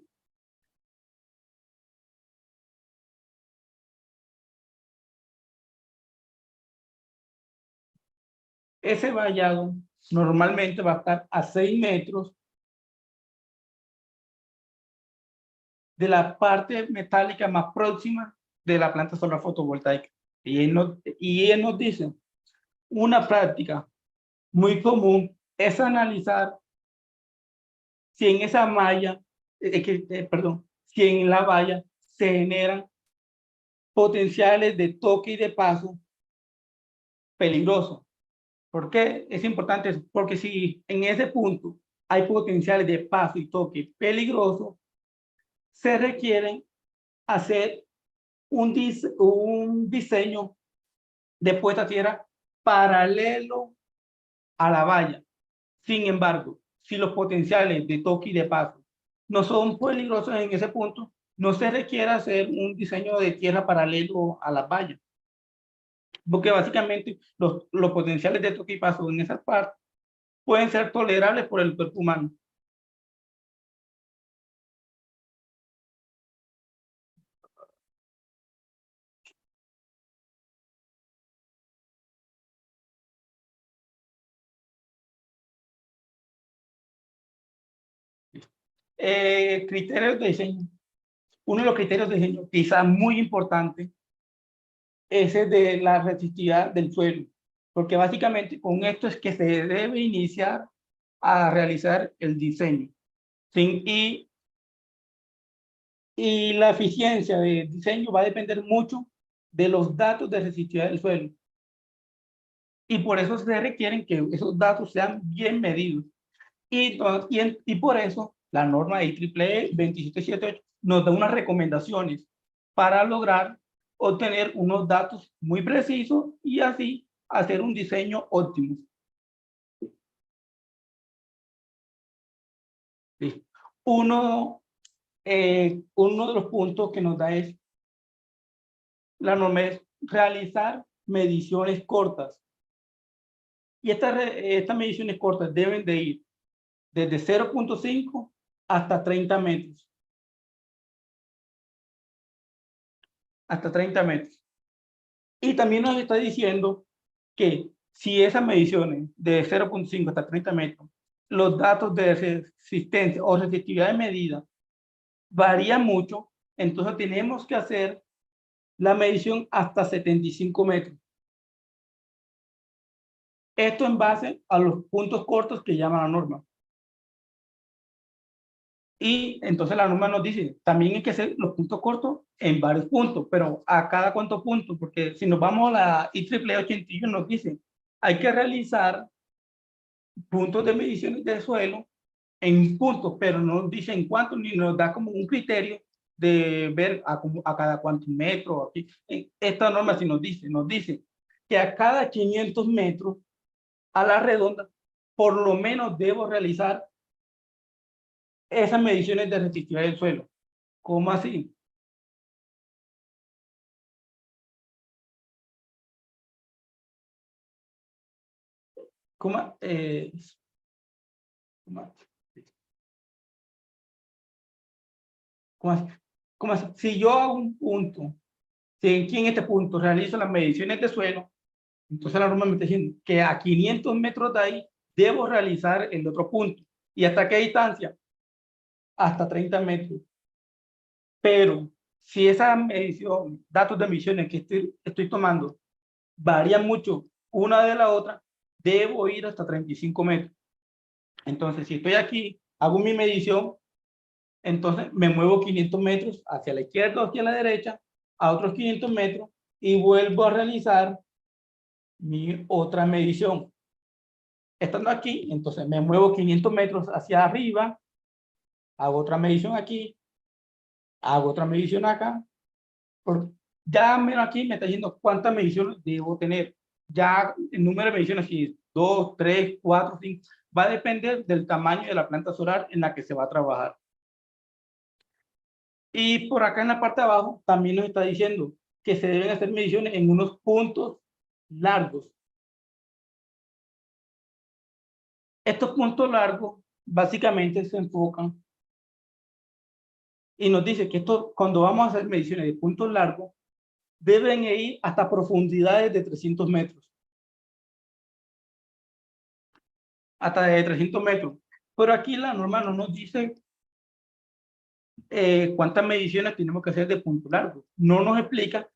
ese vallado normalmente va a estar a 6 metros de la parte metálica más próxima de la planta solar fotovoltaica. Y él nos dice, una práctica muy común es analizar si en esa malla, si en la valla se generan potenciales de toque y de paso peligrosos. ¿Por qué es importante eso? Porque si en ese punto hay potenciales de paso y toque peligrosos, se requieren hacer un diseño de puesta a tierra paralelo a la valla. Sin embargo, si los potenciales de toque y de paso no son peligrosos en ese punto, no se requiere hacer un diseño de tierra paralelo a las vallas. Porque básicamente los potenciales de toque y paso en esas partes pueden ser tolerables por el cuerpo humano. Criterios de diseño. Uno de los criterios de diseño, quizás muy importante, es el de la resistividad del suelo, porque básicamente con esto es que se debe iniciar a realizar el diseño. Y la eficiencia del diseño va a depender mucho de los datos de resistividad del suelo. Y por eso se requieren que esos datos sean bien medidos. Y por eso la norma IEEE 27778 nos da unas recomendaciones para lograr obtener unos datos muy precisos y así hacer un diseño óptimo. ¿Sí? Uno de los puntos que nos da es la norma es realizar mediciones cortas. Y estas mediciones cortas deben de ir desde 0.5 hasta 30 metros. Hasta 30 metros. Y también nos está diciendo que si esas mediciones de 0.5 hasta 30 metros, los datos de resistencia o resistividad de medida varían mucho, entonces tenemos que hacer la medición hasta 75 metros. Esto en base a los puntos cortos que llama la norma. Y entonces la norma nos dice, también hay que hacer los puntos cortos en varios puntos, pero ¿a cada cuántos puntos? Porque si nos vamos a la IEEE 81 nos dice, hay que realizar puntos de mediciones de suelo en puntos, pero no nos dice en cuántos, ni nos da como un criterio de ver a cada cuántos metros. Aquí. Esta norma sí nos dice que a cada 500 metros a la redonda, por lo menos debo realizar esas mediciones de resistividad del suelo. ¿Cómo así? ¿Cómo? ¿Cómo así? ¿Cómo así? Si yo hago un punto, si aquí en este punto realizo las mediciones de suelo, entonces la norma me está diciendo que a 500 metros de ahí debo realizar el otro punto. ¿Y hasta qué distancia? Hasta 30 metros. Pero si esa medición, datos de emisiones que estoy tomando varían mucho una de la otra, debo ir hasta 35 metros. Entonces, si estoy aquí, hago mi medición, entonces me muevo 500 metros hacia la izquierda o hacia la derecha, a otros 500 metros, y vuelvo a realizar mi otra medición. Estando aquí, entonces me muevo 500 metros hacia arriba, hago otra medición aquí, hago otra medición acá. Ya menos aquí me está diciendo cuántas mediciones debo tener. Ya el número de mediciones, si 2, 3, 4, 5, va a depender del tamaño de la planta solar en la que se va a trabajar. Y por acá en la parte de abajo también nos está diciendo que se deben hacer mediciones en unos puntos largos. Estos puntos largos básicamente se enfocan y nos dice que esto, cuando vamos a hacer mediciones de puntos largos, deben ir hasta profundidades de 300 metros. Hasta de 300 metros. Pero aquí la norma no nos dice cuántas mediciones tenemos que hacer de punto largo. No nos explica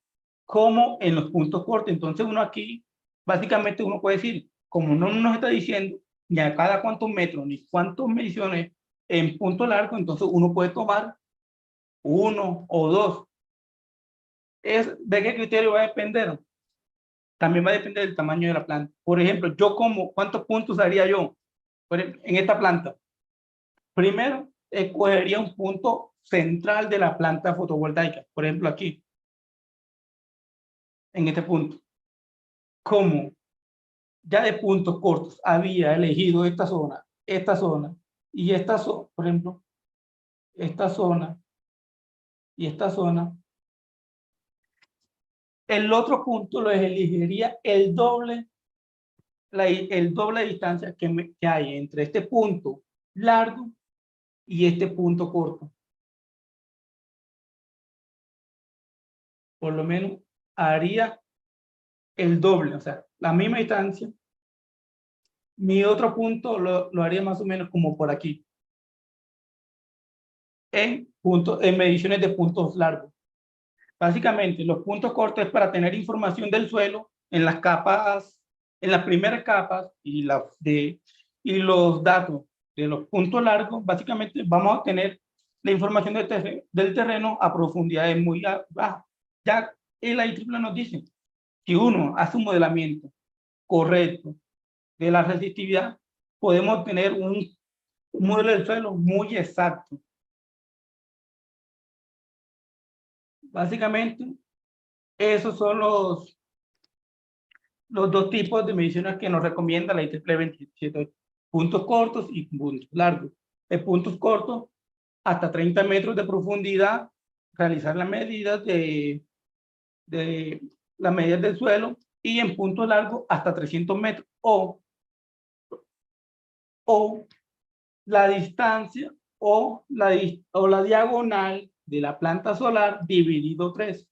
cómo en los puntos cortos. Entonces uno aquí, básicamente uno puede decir, como no nos está diciendo ni a cada cuántos metros, ni cuántas mediciones en punto largo, entonces uno puede tomar uno o dos. ¿De qué criterio va a depender? También va a depender del tamaño de la planta. Por ejemplo, ¿cuántos puntos haría yo en esta planta? Primero, escogería un punto central de la planta fotovoltaica. Por ejemplo, aquí. en este punto. Como ya de puntos cortos había elegido esta zona y esta zona, por ejemplo, esta zona y esta zona, el otro punto lo elegiría el doble de distancia que hay entre este punto largo y este punto corto. Por lo menos haría el doble, o sea, la misma distancia. Mi otro punto lo haría más o menos como por aquí. En mediciones de puntos largos. Básicamente, los puntos cortos es para tener información del suelo en las capas, en las primeras capas y los datos de los puntos largos. Básicamente, vamos a tener la información del terreno a profundidades muy bajas. Ya el IEEE nos dice que uno hace un modelamiento correcto de la resistividad, podemos tener un modelo del suelo muy exacto. Básicamente, esos son los dos tipos de mediciones que nos recomienda la IEEE 27. Puntos cortos y puntos largos. En puntos cortos, hasta 30 metros de profundidad, realizar las medidas las medidas del suelo, y en puntos largos hasta 300 metros, o la distancia o la diagonal de la planta solar dividido 3.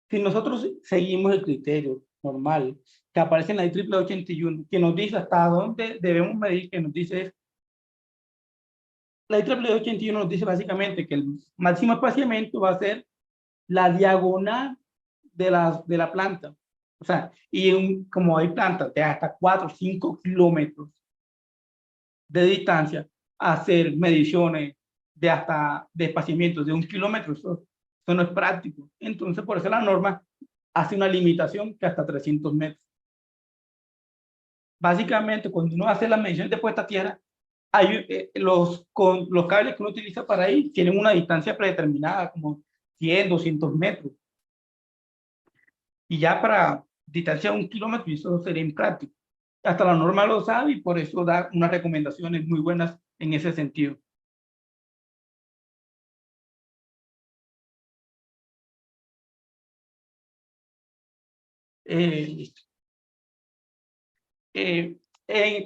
Si nosotros seguimos el criterio normal que aparece en la IEEE 81, que nos dice hasta dónde debemos medir, que nos dice, la IEEE 81 nos dice básicamente que el máximo espaciamiento va a ser la diagonal de la planta. O sea, y como hay plantas de hasta 4 o 5 kilómetros de distancia, hacer mediciones de espaciamientos de 1 kilómetro, eso no es práctico. Entonces, por eso la norma hace una limitación que hasta 300 metros. Básicamente, cuando uno hace las mediciones de puesta a tierra, los cables que uno utiliza para ir tienen una distancia predeterminada, como 100, 200 metros. Y ya para distancia de 1 kilómetro, eso sería impráctico. Hasta la norma lo sabe y por eso da unas recomendaciones muy buenas en ese sentido.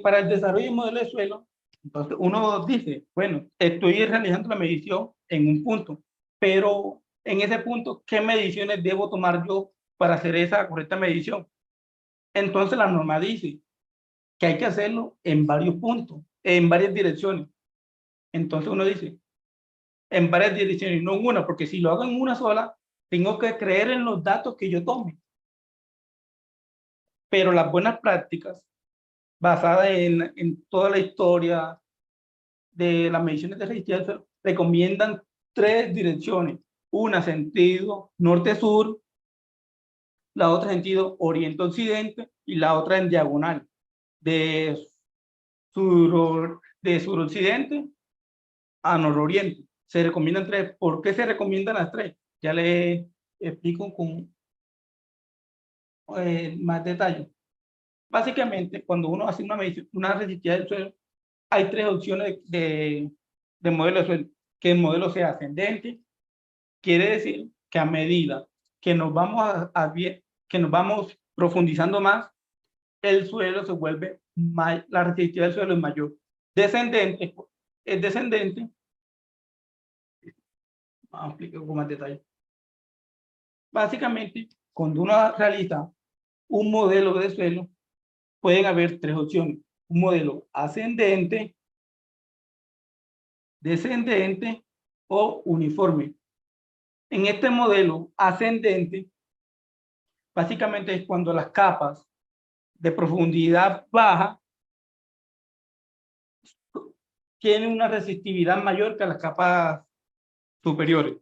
Para el desarrollo de modelo de suelo, entonces uno dice, bueno, estoy realizando la medición en un punto, pero en ese punto, ¿qué mediciones debo tomar yo para hacer esa correcta medición? Entonces la norma dice que hay que hacerlo en varios puntos, en varias direcciones. Entonces uno dice, en varias direcciones, no en una, porque si lo hago en una sola, tengo que creer en los datos que yo tome. Pero las buenas prácticas, basadas en toda la historia de las mediciones de resistencia, recomiendan 3 direcciones. Una sentido norte-sur, la otra sentido oriente-occidente y la otra en diagonal, de suroccidente a nororiente. Se recomiendan 3. ¿Por qué se recomiendan las 3? Ya les explico con más detalle. Básicamente, cuando uno hace una medición, una resistividad del suelo, hay 3 opciones de modelo de suelo. Que el modelo sea ascendente, quiere decir que a medida que nos vamos que nos vamos profundizando más, el suelo se vuelve la resistividad del suelo es mayor. Descendente es descendente. Vamos a explicar con más detalle. Básicamente, cuando uno realiza un modelo de suelo, pueden haber 3 opciones. Un modelo ascendente, descendente o uniforme. En este modelo ascendente, básicamente es cuando las capas de profundidad baja tienen una resistividad mayor que las capas superiores.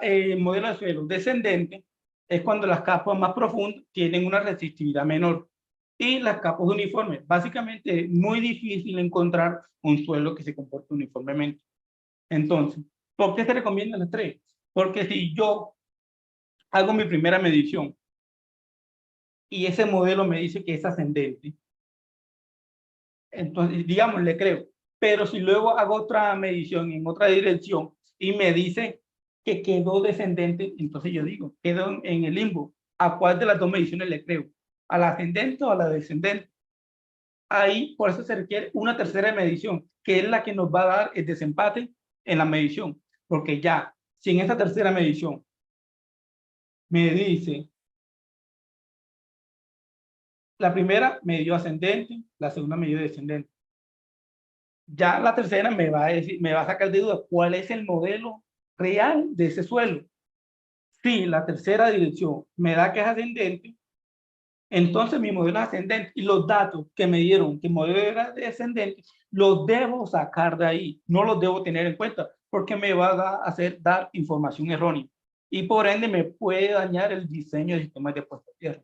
El modelo de suelo descendente es cuando las capas más profundas tienen una resistividad menor. Y las capas uniformes. Básicamente es muy difícil encontrar un suelo que se comporte uniformemente. Entonces, ¿por qué se recomiendan las 3? Porque si yo hago mi primera medición y ese modelo me dice que es ascendente. Entonces, digamos, le creo. Pero si luego hago otra medición en otra dirección y me dice que quedó descendente, entonces yo digo, quedó en el limbo. ¿A cuál de las dos mediciones le creo? ¿A la ascendente o a la descendente? Ahí, por eso se requiere una tercera medición, que es la que nos va a dar el desempate en la medición. Porque ya, si en esta tercera medición me dice, la primera me dio ascendente, la segunda me dio descendente. Ya la tercera me va a decir, me va a sacar de duda cuál es el modelo real de ese suelo. Si la tercera dirección me da que es ascendente, entonces mi modelo es ascendente y los datos que me dieron que el modelo era descendente, los debo sacar de ahí, no los debo tener en cuenta porque me va a hacer dar información errónea y por ende me puede dañar el diseño de sistemas de puesta a tierra.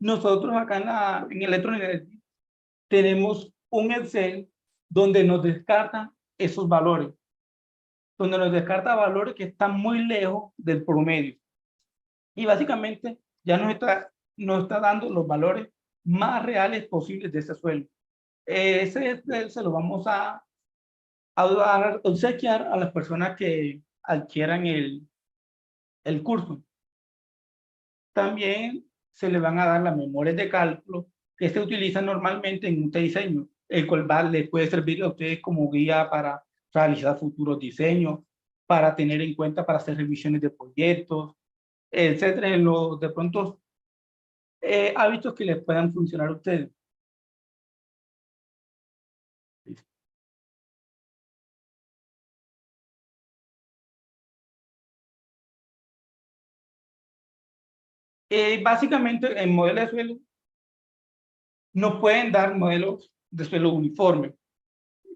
Nosotros acá en Electroenergy tenemos un Excel donde nos descarta esos valores, donde nos descarta valores que están muy lejos del promedio. Y básicamente ya nos está dando los valores más reales posibles de ese suelo. Ese se lo vamos a obsequiar a las personas que adquieran el curso. También se le van a dar las memorias de cálculo que se utilizan normalmente en este diseño, el cual les puede servir a ustedes como guía para realizar futuros diseños, para tener en cuenta para hacer revisiones de proyectos, etcétera, en los de pronto hábitos que les puedan funcionar a ustedes. Básicamente, en modelos de suelo, no pueden dar modelos de suelo uniforme,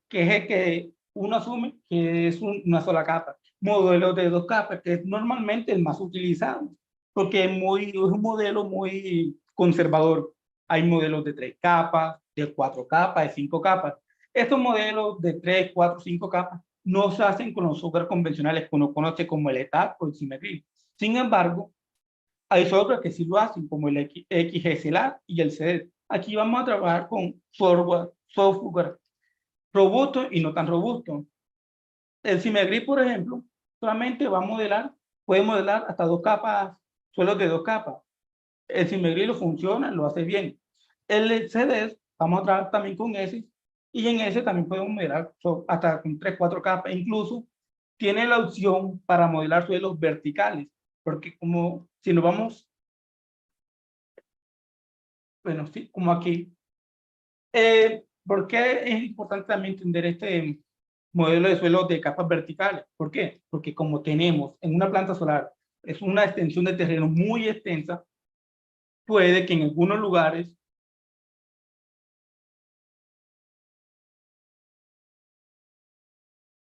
que es el que uno asume que es una sola capa. Modelos de dos capas, que es normalmente el más utilizado, porque es un modelo muy conservador. Hay modelos de 3 capas, de 4 capas, de 5 capas. Estos modelos de 3, 4, 5 capas no se hacen con los software convencionales que uno conoce como el ETAP o el Cimetril. Sin embargo, hay software que sí lo hacen, como el XGSLab y el CD. Aquí vamos a trabajar con software robusto y no tan robusto. El Cimetril, por ejemplo, solamente va a modelar, puede modelar hasta 2 capas, suelos de 2 capas. El Cimetril lo funciona, lo hace bien. El CD, vamos a trabajar también con ese, y en ese también podemos modelar hasta con 3, 4 capas. Incluso tiene la opción para modelar suelos verticales, porque como si nos vamos, bueno, sí, como aquí. ¿Por qué es importante también entender este modelo de suelos de capas verticales? ¿Por qué? Porque como tenemos en una planta solar, es una extensión de terreno muy extensa, puede que en algunos lugares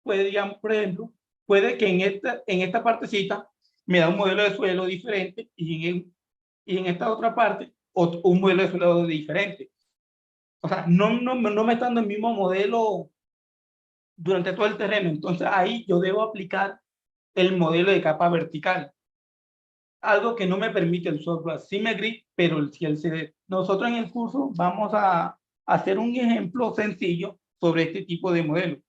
puede, digamos, por ejemplo, puede que en esta partecita me da un modelo de suelo diferente y en esta otra parte un modelo de suelo diferente. O sea, no me está dando el mismo modelo durante todo el terreno. Entonces ahí yo debo aplicar el modelo de capa vertical. Algo que no me permite el software Cimetril, pero sí el CD. Nosotros en el curso vamos a hacer un ejemplo sencillo sobre este tipo de modelo.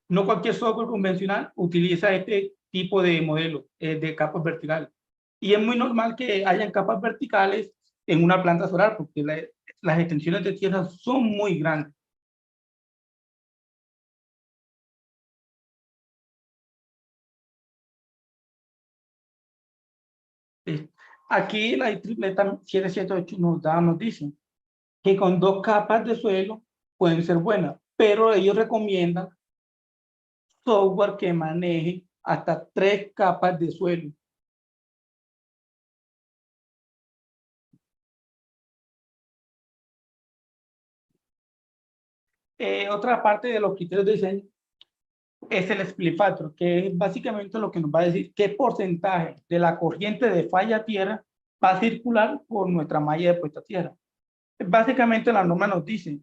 No cualquier software convencional utiliza este tipo de modelo de capas verticales. Y es muy normal que hayan capas verticales en una planta solar, porque las extensiones de tierra son muy grandes. Aquí la tripleta 778 nos dice que con 2 capas de suelo pueden ser buenas, pero ellos recomiendan software que maneje hasta 3 capas de suelo. Otra parte de los criterios de diseño es el split factor, que es básicamente lo que nos va a decir qué porcentaje de la corriente de falla tierra va a circular por nuestra malla de puesta a tierra. Básicamente la norma nos dice,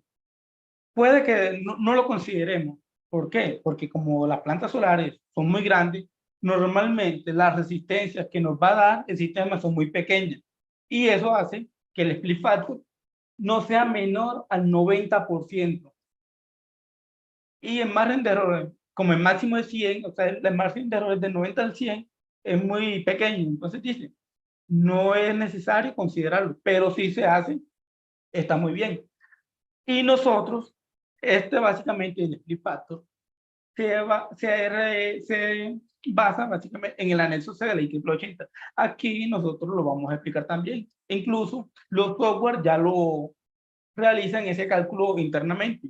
puede que no lo consideremos. ¿Por qué? Porque como las plantas solares son muy grandes, normalmente las resistencias que nos va a dar el sistema son muy pequeñas y eso hace que el split factor no sea menor al 90%. Y el margen de error, como el máximo es 100, o sea, el margen de error es de 90 al 100, es muy pequeño. Entonces dice, no es necesario considerarlo, pero si se hace, está muy bien. Y nosotros, básicamente el split factor, se basa básicamente en el anexo C de la IEEE 80. Aquí nosotros lo vamos a explicar también. Incluso los software ya lo realizan ese cálculo internamente.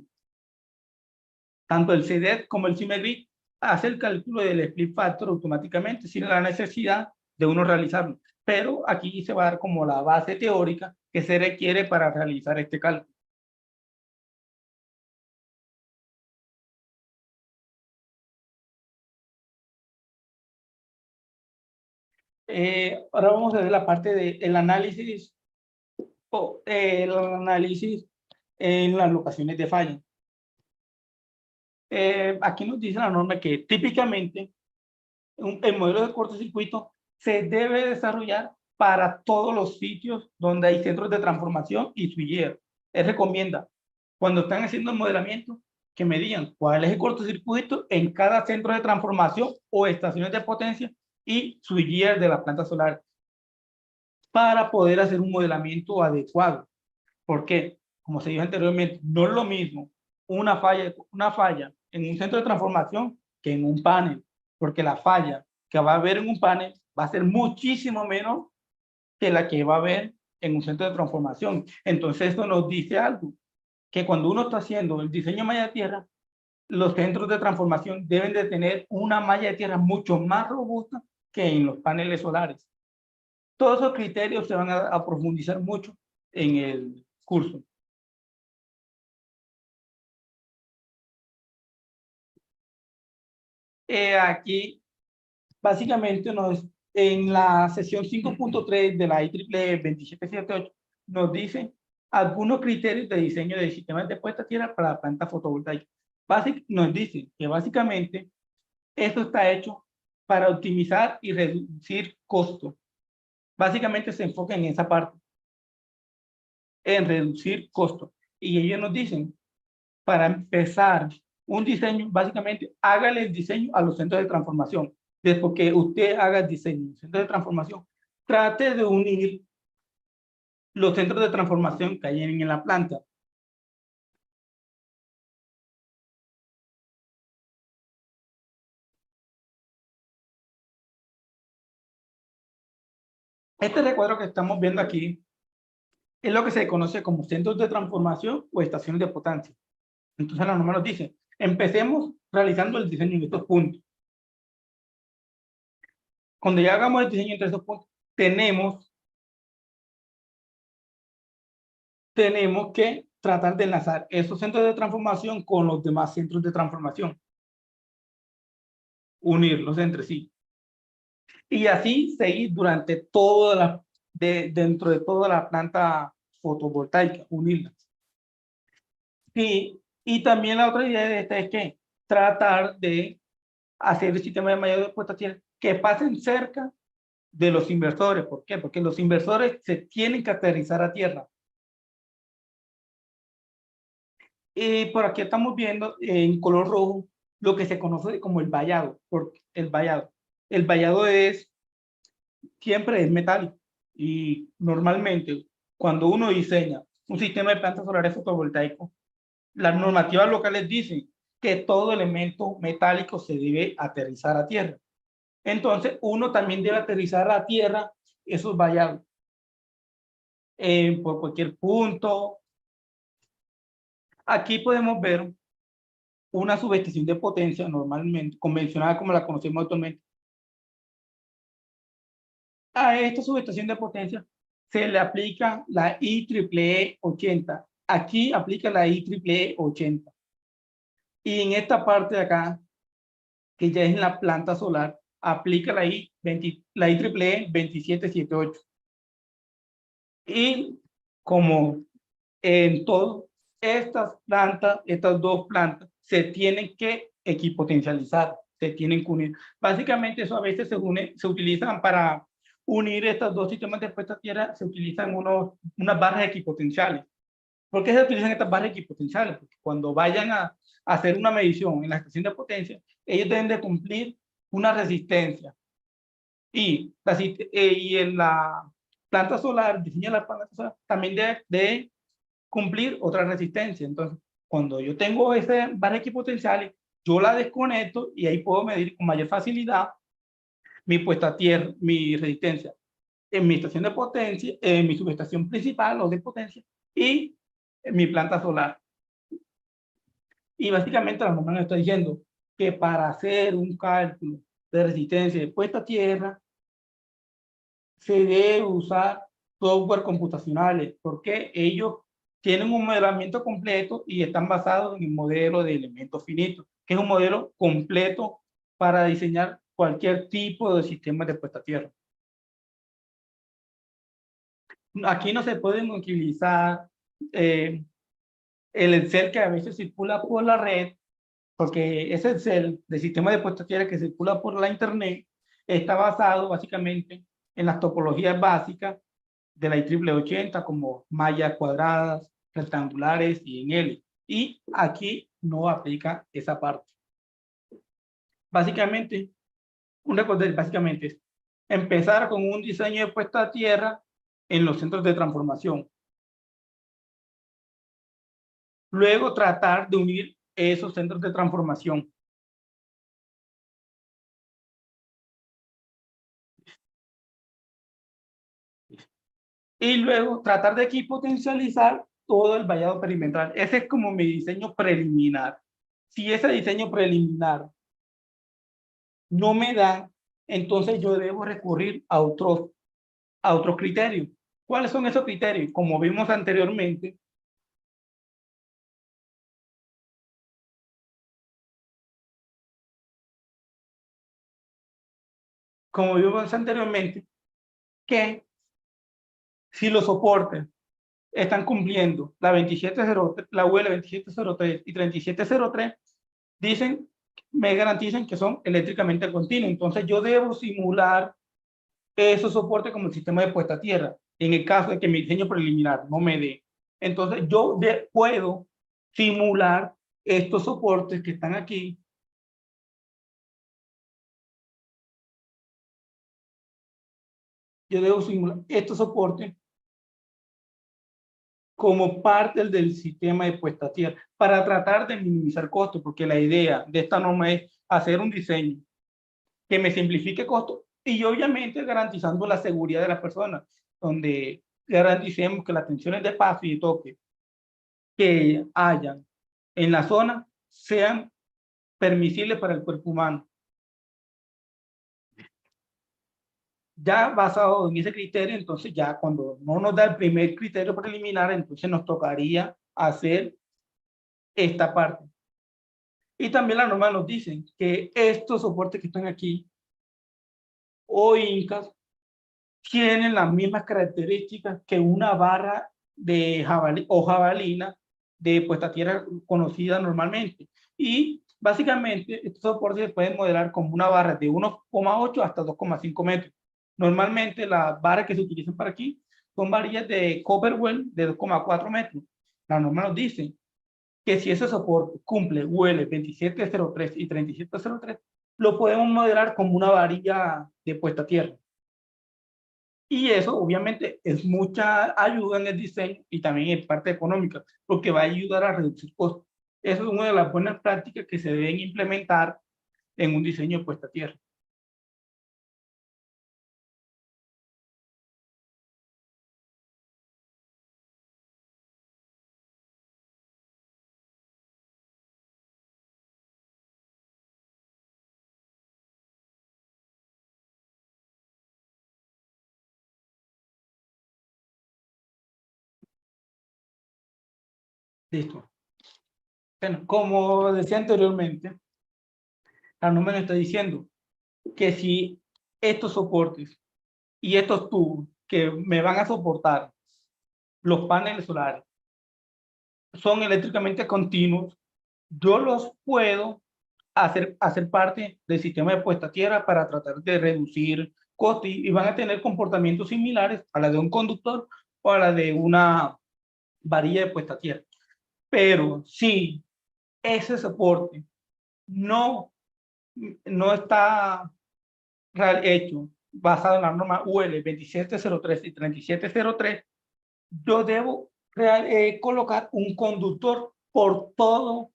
Tanto el CDET como el CIMEDRIC hace el cálculo del split factor automáticamente sin la necesidad de uno realizarlo. Pero aquí se va a dar como la base teórica que se requiere para realizar este cálculo. Ahora vamos a ver la parte del análisis, el análisis en las locaciones de falla. Aquí nos dice la norma que típicamente el modelo de cortocircuito se debe desarrollar para todos los sitios donde hay centros de transformación y switchgear. Él recomienda, cuando están haciendo el modelamiento, que me digan cuál es el cortocircuito en cada centro de transformación o estaciones de potencia y switchgear de la planta solar, para poder hacer un modelamiento adecuado. Porque, como se dijo anteriormente, no es lo mismo una falla en un centro de transformación que en un panel, porque la falla que va a haber en un panel va a ser muchísimo menos que la que va a haber en un centro de transformación. Entonces, esto nos dice algo, que cuando uno está haciendo el diseño de malla de tierra, los centros de transformación deben de tener una malla de tierra mucho más robusta que en los paneles solares. Todos esos criterios se van a profundizar mucho en el curso. Aquí, básicamente, en la sesión 5.3 de la IEEE 2778, nos dice algunos criterios de diseño de sistemas de puesta a tierra para plantas fotovoltaicas. Nos dice que básicamente esto está hecho para optimizar y reducir costos. Básicamente se enfoca en esa parte, en reducir costos. Y ellos nos dicen, para empezar un diseño, básicamente hágale el diseño a los centros de transformación. Después que usted haga el diseño de centros de transformación, trate de unir los centros de transformación que hay en la planta. Este recuadro que estamos viendo aquí es lo que se conoce como centros de transformación o estaciones de potencia. Entonces la norma nos dice, empecemos realizando el diseño en estos puntos. Cuando ya hagamos el diseño entre estos puntos, tenemos que tratar de enlazar esos centros de transformación con los demás centros de transformación. Unirlos entre sí. Y así seguir durante dentro de toda la planta fotovoltaica, unirlas. Y también la otra idea de esta es que tratar de hacer el sistema de malla de puesta a tierra que pasen cerca de los inversores. ¿Por qué? Porque los inversores se tienen que aterrizar a tierra. Y por aquí estamos viendo en color rojo lo que se conoce como el vallado. El vallado siempre es metálico. Y normalmente, cuando uno diseña un sistema de plantas solares fotovoltaicos, las normativas locales dicen que todo elemento metálico se debe aterrizar a tierra. Entonces, uno también debe aterrizar a tierra esos vallados. Por cualquier punto. Aquí podemos ver una subestación de potencia normalmente, convencional como la conocemos actualmente. A esta subestación de potencia se le aplica la IEEE 80. Aquí aplica la IEEE 80. Y en esta parte de acá, que ya es en la planta solar, aplica la IEEE 2778. Y como en todo, estas dos plantas se tienen que equipotencializar, se tienen que unir. Básicamente eso a veces se utilizan para unir estos dos sistemas de puesta a tierra, se utilizan unas barras equipotenciales. ¿Por qué se utilizan estas barras equipotenciales? Porque cuando vayan a hacer una medición en la estación de potencia, ellos deben de cumplir una resistencia. Y en la planta solar, diseño de la planta solar, también debe cumplir otra resistencia. Entonces, cuando yo tengo ese barra equipotenciales, yo la desconecto y ahí puedo medir con mayor facilidad mi puesta a tierra, mi resistencia en mi estación de potencia, en mi subestación principal o de potencia y en mi planta solar. Y básicamente la norma nos está diciendo que para hacer un cálculo de resistencia de puesta a tierra se debe usar software computacionales porque ellos tienen un modelamiento completo y están basados en el modelo de elementos finitos, que es un modelo completo para diseñar cualquier tipo de sistema de puesta a tierra. Aquí no se pueden utilizar el Excel que a veces circula por la red, porque ese Excel del sistema de puesta a tierra que circula por la internet está basado básicamente en las topologías básicas de la IEEE 80 como mallas cuadradas, rectangulares y en L. Y aquí no aplica esa parte. Básicamente, básicamente es empezar con un diseño de puesta a tierra en los centros de transformación. Luego tratar de unir esos centros de transformación. Y luego tratar de equipotencializar todo el vallado perimetral. Ese es como mi diseño preliminar. Si ese diseño preliminar no me da, entonces yo debo recurrir a otros criterios. ¿Cuáles son esos criterios? Como vimos anteriormente, que si los soportes están cumpliendo la 2703, la UL 2703 y 3703, me garantizan que son eléctricamente continuos. Entonces yo debo simular esos soportes como el sistema de puesta a tierra, en el caso de que mi diseño preliminar no me dé. Entonces yo puedo simular estos soportes que están aquí. Yo debo simular estos soportes como parte del sistema de puesta a tierra para tratar de minimizar costos, porque la idea de esta norma es hacer un diseño que me simplifique costos y obviamente garantizando la seguridad de las personas, donde garanticemos que las tensiones de paso y de toque que hayan en la zona sean permisibles para el cuerpo humano. Ya basado en ese criterio, entonces ya cuando no nos da el primer criterio preliminar, entonces nos tocaría hacer esta parte. Y también la norma nos dicen que estos soportes que están aquí o incas tienen las mismas características que una barra de jabalina de puesta a tierra conocida normalmente. Y básicamente estos soportes se pueden modelar como una barra de 1,8 hasta 2,5 metros. Normalmente las barras que se utilizan para aquí son varillas de Copperwell de 2,4 metros. La norma nos dice que si ese soporte cumple UL 2703 y 3703, lo podemos modelar como una varilla de puesta a tierra. Y eso obviamente es mucha ayuda en el diseño y también en parte económica, porque va a ayudar a reducir costos. Eso es una de las buenas prácticas que se deben implementar en un diseño de puesta a tierra. Listo. Bueno, como decía anteriormente, la norma nos está diciendo que si estos soportes y estos tubos que me van a soportar los paneles solares son eléctricamente continuos, yo los puedo hacer parte del sistema de puesta a tierra para tratar de reducir costos y van a tener comportamientos similares a la de un conductor o a la de una varilla de puesta a tierra. Pero si ese soporte no está hecho basado en la norma UL 2703 y 3703, yo debo colocar un conductor por todo.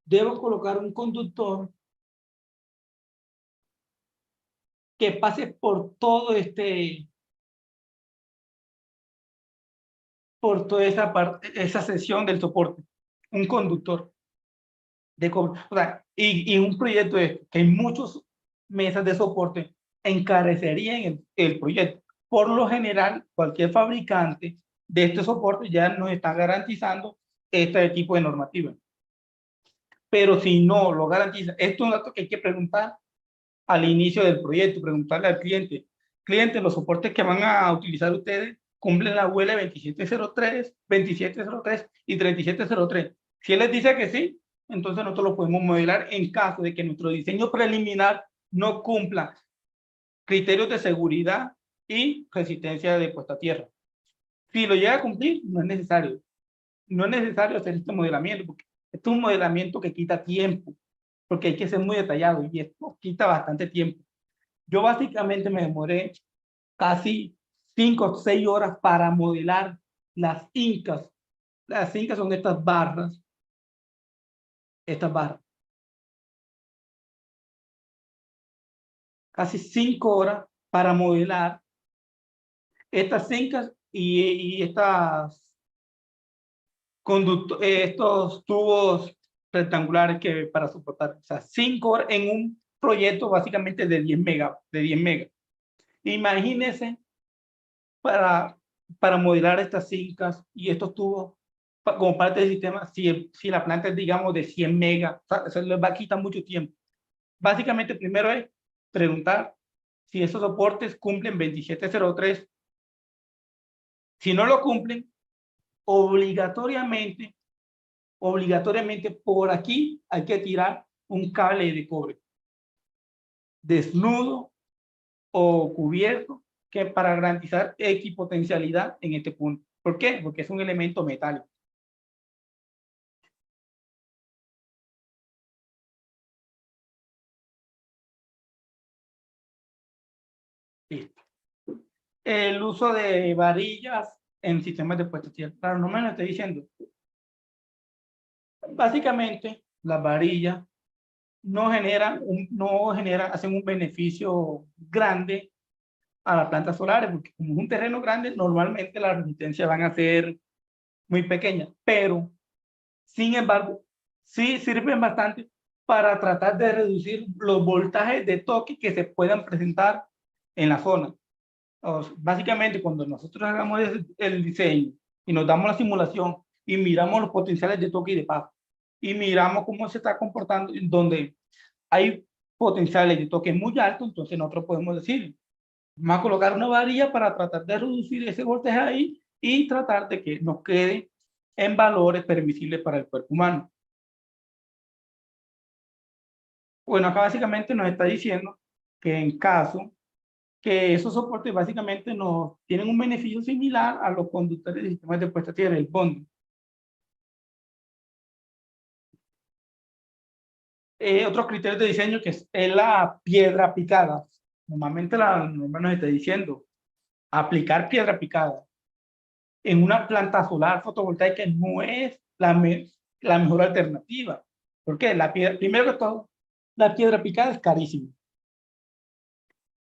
Debo colocar un conductor que pase por todo por toda esa parte, esa sección del soporte. Un conductor de cobre. O sea, y un proyecto que hay muchas mesas de soporte encarecerían el proyecto. Por lo general, cualquier fabricante de este soporte ya nos está garantizando este tipo de normativa. Pero si no lo garantiza, esto es un dato que hay que preguntar al inicio del proyecto, preguntarle al cliente, los soportes que van a utilizar ustedes cumplen la UL 2703, 2703 y 3703. Si él les dice que sí, entonces nosotros lo podemos modelar en caso de que nuestro diseño preliminar no cumpla criterios de seguridad y resistencia de puesta a tierra. Si lo llega a cumplir, no es necesario. No es necesario hacer este modelamiento, porque este es un modelamiento que quita tiempo, porque hay que ser muy detallado y esto quita bastante tiempo. Yo básicamente me demoré casi 5 o 6 horas para modelar las incas. Las incas son estas barras. Estas barras. Casi 5 horas para modelar estas incas y estos tubos rectangulares que para soportar. O sea, 5 horas en un proyecto básicamente de 10 megas. Imagínense para modelar estas incas y estos tubos como parte del sistema, si la planta es, digamos, de 100 megas, o sea, eso les va a quitar mucho tiempo. Básicamente, primero es preguntar si esos soportes cumplen 2703. Si no lo cumplen, obligatoriamente por aquí hay que tirar un cable de cobre, desnudo o cubierto, que para garantizar equipotencialidad en este punto. ¿Por qué? Porque es un elemento metálico. Listo. El uso de varillas en sistemas de puesta a tierra. Claro, no me lo estoy diciendo. Básicamente, las varillas hacen un beneficio grande a las plantas solares, porque como es un terreno grande, normalmente las resistencias van a ser muy pequeñas, pero sin embargo, sí sirven bastante para tratar de reducir los voltajes de toque que se puedan presentar en la zona. Básicamente, cuando nosotros hagamos el diseño y nos damos la simulación y miramos los potenciales de toque y de paso, y miramos cómo se está comportando, donde hay potenciales de toque muy altos, entonces nosotros podemos decir, vamos a colocar una varilla para tratar de reducir ese voltaje ahí y tratar de que nos quede en valores permisibles para el cuerpo humano. Bueno, acá básicamente nos está diciendo que en caso que esos soportes básicamente nos tienen un beneficio similar a los conductores de sistemas de puesta a tierra, el bonding. Otro criterio de diseño que es la piedra picada. Normalmente la norma nos está diciendo aplicar piedra picada en una planta solar fotovoltaica no es la mejor alternativa. ¿Por qué? Primero que todo, la piedra picada es carísima.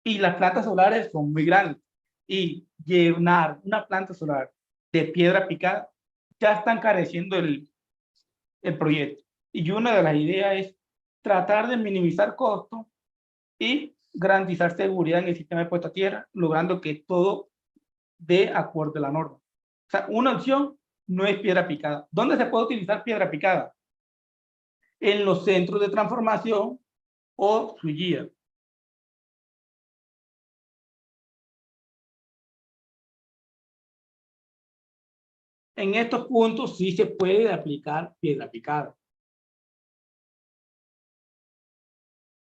Y las plantas solares son muy grandes. Y llenar una planta solar de piedra picada ya está encareciendo el proyecto. Y una de las ideas es tratar de minimizar costos y garantizar seguridad en el sistema de puesta a tierra, logrando que todo dé acuerdo a la norma. O sea, una opción no es piedra picada. ¿Dónde se puede utilizar piedra picada? En los centros de transformación o switchgear. En estos puntos sí se puede aplicar piedra picada.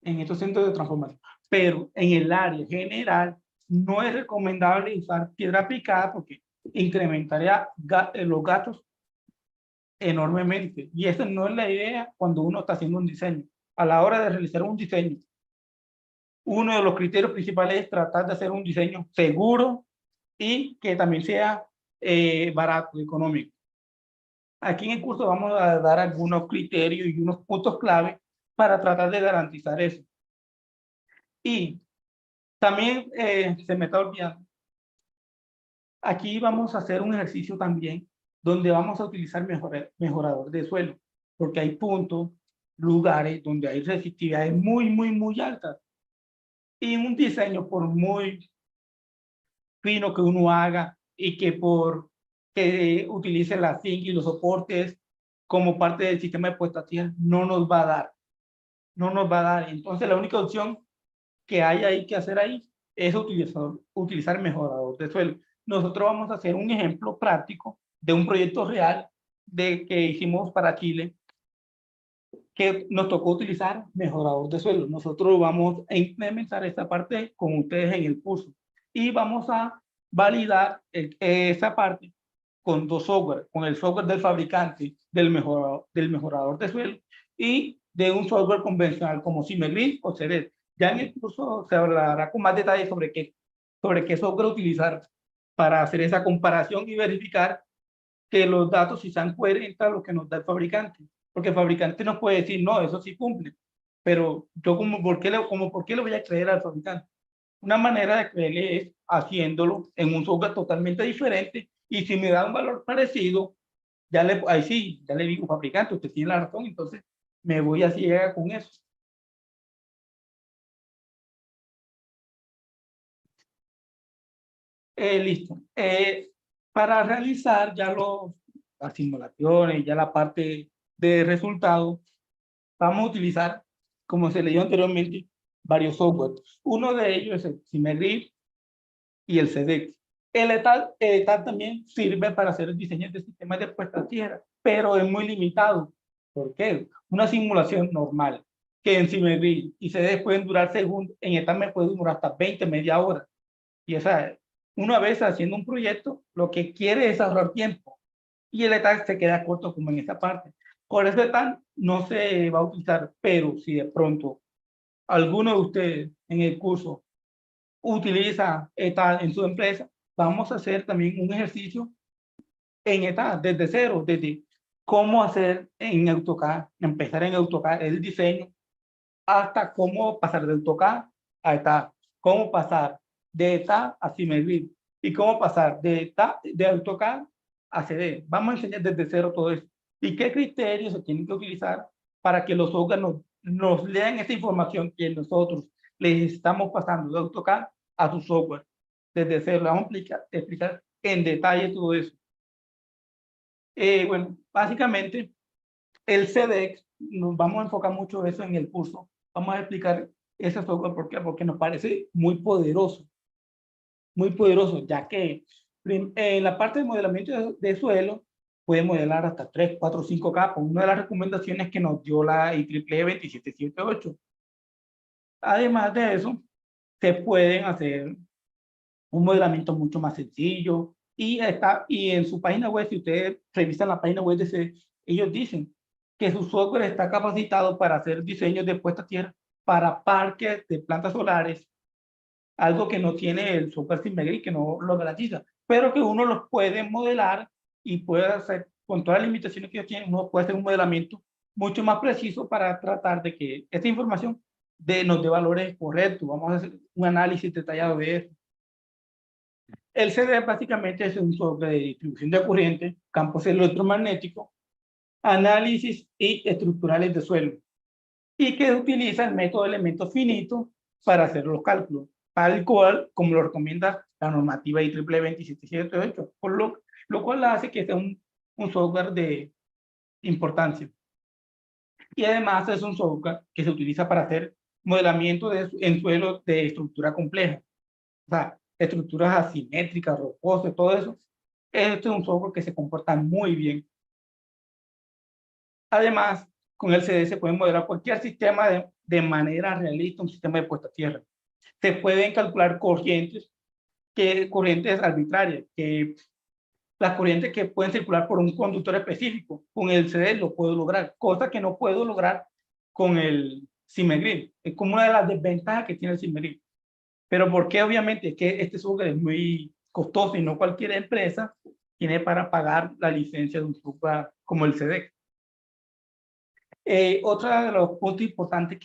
En estos centros de transformación. Pero en el área general no es recomendable usar piedra picada porque incrementaría los gastos enormemente. Y esa no es la idea cuando uno está haciendo un diseño. A la hora de realizar un diseño, uno de los criterios principales es tratar de hacer un diseño seguro y que también sea barato, económico. Aquí en el curso vamos a dar algunos criterios y unos puntos clave para tratar de garantizar eso. Y también se me está olvidando. Aquí vamos a hacer un ejercicio también donde vamos a utilizar mejorador de suelo, porque hay puntos, lugares donde hay resistividades muy altas. Y un diseño, por muy fino que uno haga y que por que utilice la zinc y los soportes como parte del sistema de puesta a tierra, no nos va a dar. No nos va a dar. Entonces la única opción que hay ahí que hacer ahí es utilizar mejorador de suelo. Nosotros vamos a hacer un ejemplo práctico de un proyecto real que hicimos para Chile, que nos tocó utilizar mejorador de suelo. Nosotros vamos a implementar esta parte con ustedes en el curso y vamos a validar esa parte con dos software, con el software del fabricante del mejorador de suelo y de un software convencional como Zimmergrid o CEDES. Ya en el curso se hablará con más detalle sobre qué software utilizar para hacer esa comparación y verificar que los datos sí sean coherentes a lo que nos da el fabricante. Porque el fabricante nos puede decir, no, eso sí cumple. Pero yo ¿por qué le voy a creer al fabricante? Una manera de creerle es haciéndolo en un software totalmente diferente y si me da un valor parecido, ahí sí, ya le digo, fabricante, usted tiene la razón, entonces me voy a ciega con eso. Listo. Para realizar ya las simulaciones, ya la parte de resultados, vamos a utilizar, como se leyó anteriormente, varios softwares. Uno de ellos es el Zimmergrid y el CEDEX. El ETAL también sirve para hacer diseños de sistemas de puesta a tierra, pero es muy limitado. ¿Por qué? Una simulación normal, que en Zimmergrid y CEDEX pueden durar segundos, en ETAL me puede durar hasta 20, media hora. Y esa, una vez haciendo un proyecto, lo que quiere es ahorrar tiempo. Y el ETAL se queda corto como en esa parte. Por eso ETAL no se va a utilizar, pero si de pronto alguno de ustedes en el curso utiliza ETAL en su empresa, vamos a hacer también un ejercicio en ETAL, desde cero, desde cómo hacer en AutoCAD, empezar en AutoCAD el diseño, hasta cómo pasar de AutoCAD a ETAL, cómo pasar de ETAL a Zimmergrid y cómo pasar de AutoCAD a CD. Vamos a enseñar desde cero todo eso. ¿Y qué criterios se tienen que utilizar para que los órganos nos lean esa información que nosotros les estamos pasando de AutoCAD a su software? Desde cero, vamos a explicar en detalle todo eso. Bueno, básicamente el CEDEX, nos vamos a enfocar mucho eso en el curso. Vamos a explicar ese software, ¿por qué? Porque nos parece muy poderoso, ya que en la parte de modelamiento de suelo puede modelar hasta 3, 4, 5 capas. Una de las recomendaciones que nos dio la IEEE 27778. Además de eso, se pueden hacer un modelamiento mucho más sencillo y en su página web, si ustedes revisan la página web ellos dicen que su software está capacitado para hacer diseños de puesta a tierra para parques de plantas solares, algo que no tiene el software Zimmergrid, que no lo garantiza, pero que uno los puede modelar y puede hacer, con todas las limitaciones que ellos tienen, uno puede hacer un modelamiento mucho más preciso para tratar de que esta información nos dé valores correctos. Vamos a hacer un análisis detallado de eso. El CD básicamente es un software de distribución de corriente, campos electromagnéticos, análisis y estructurales de suelo, y que utiliza el método de elementos finitos para hacer los cálculos, tal cual como lo recomienda la normativa IEEE 27778, por lo cual hace que sea un software de importancia. Y además es un software que se utiliza para hacer modelamiento en suelos de estructura compleja, o sea, estructuras asimétricas, rocosas, todo eso, Este es un software que se comporta muy bien. Además, con el CD se puede modelar cualquier sistema de manera realista, un sistema de puesta a tierra. Se pueden calcular corrientes arbitrarias, que las corrientes que pueden circular por un conductor específico. Con el CD lo puedo lograr, cosa que no puedo lograr con el Simegrid. Es como una de las desventajas que tiene el Simegrid. Pero ¿por qué? Obviamente es que este software es muy costoso y no cualquier empresa tiene para pagar la licencia de un software como el CD. Otro de los puntos importantes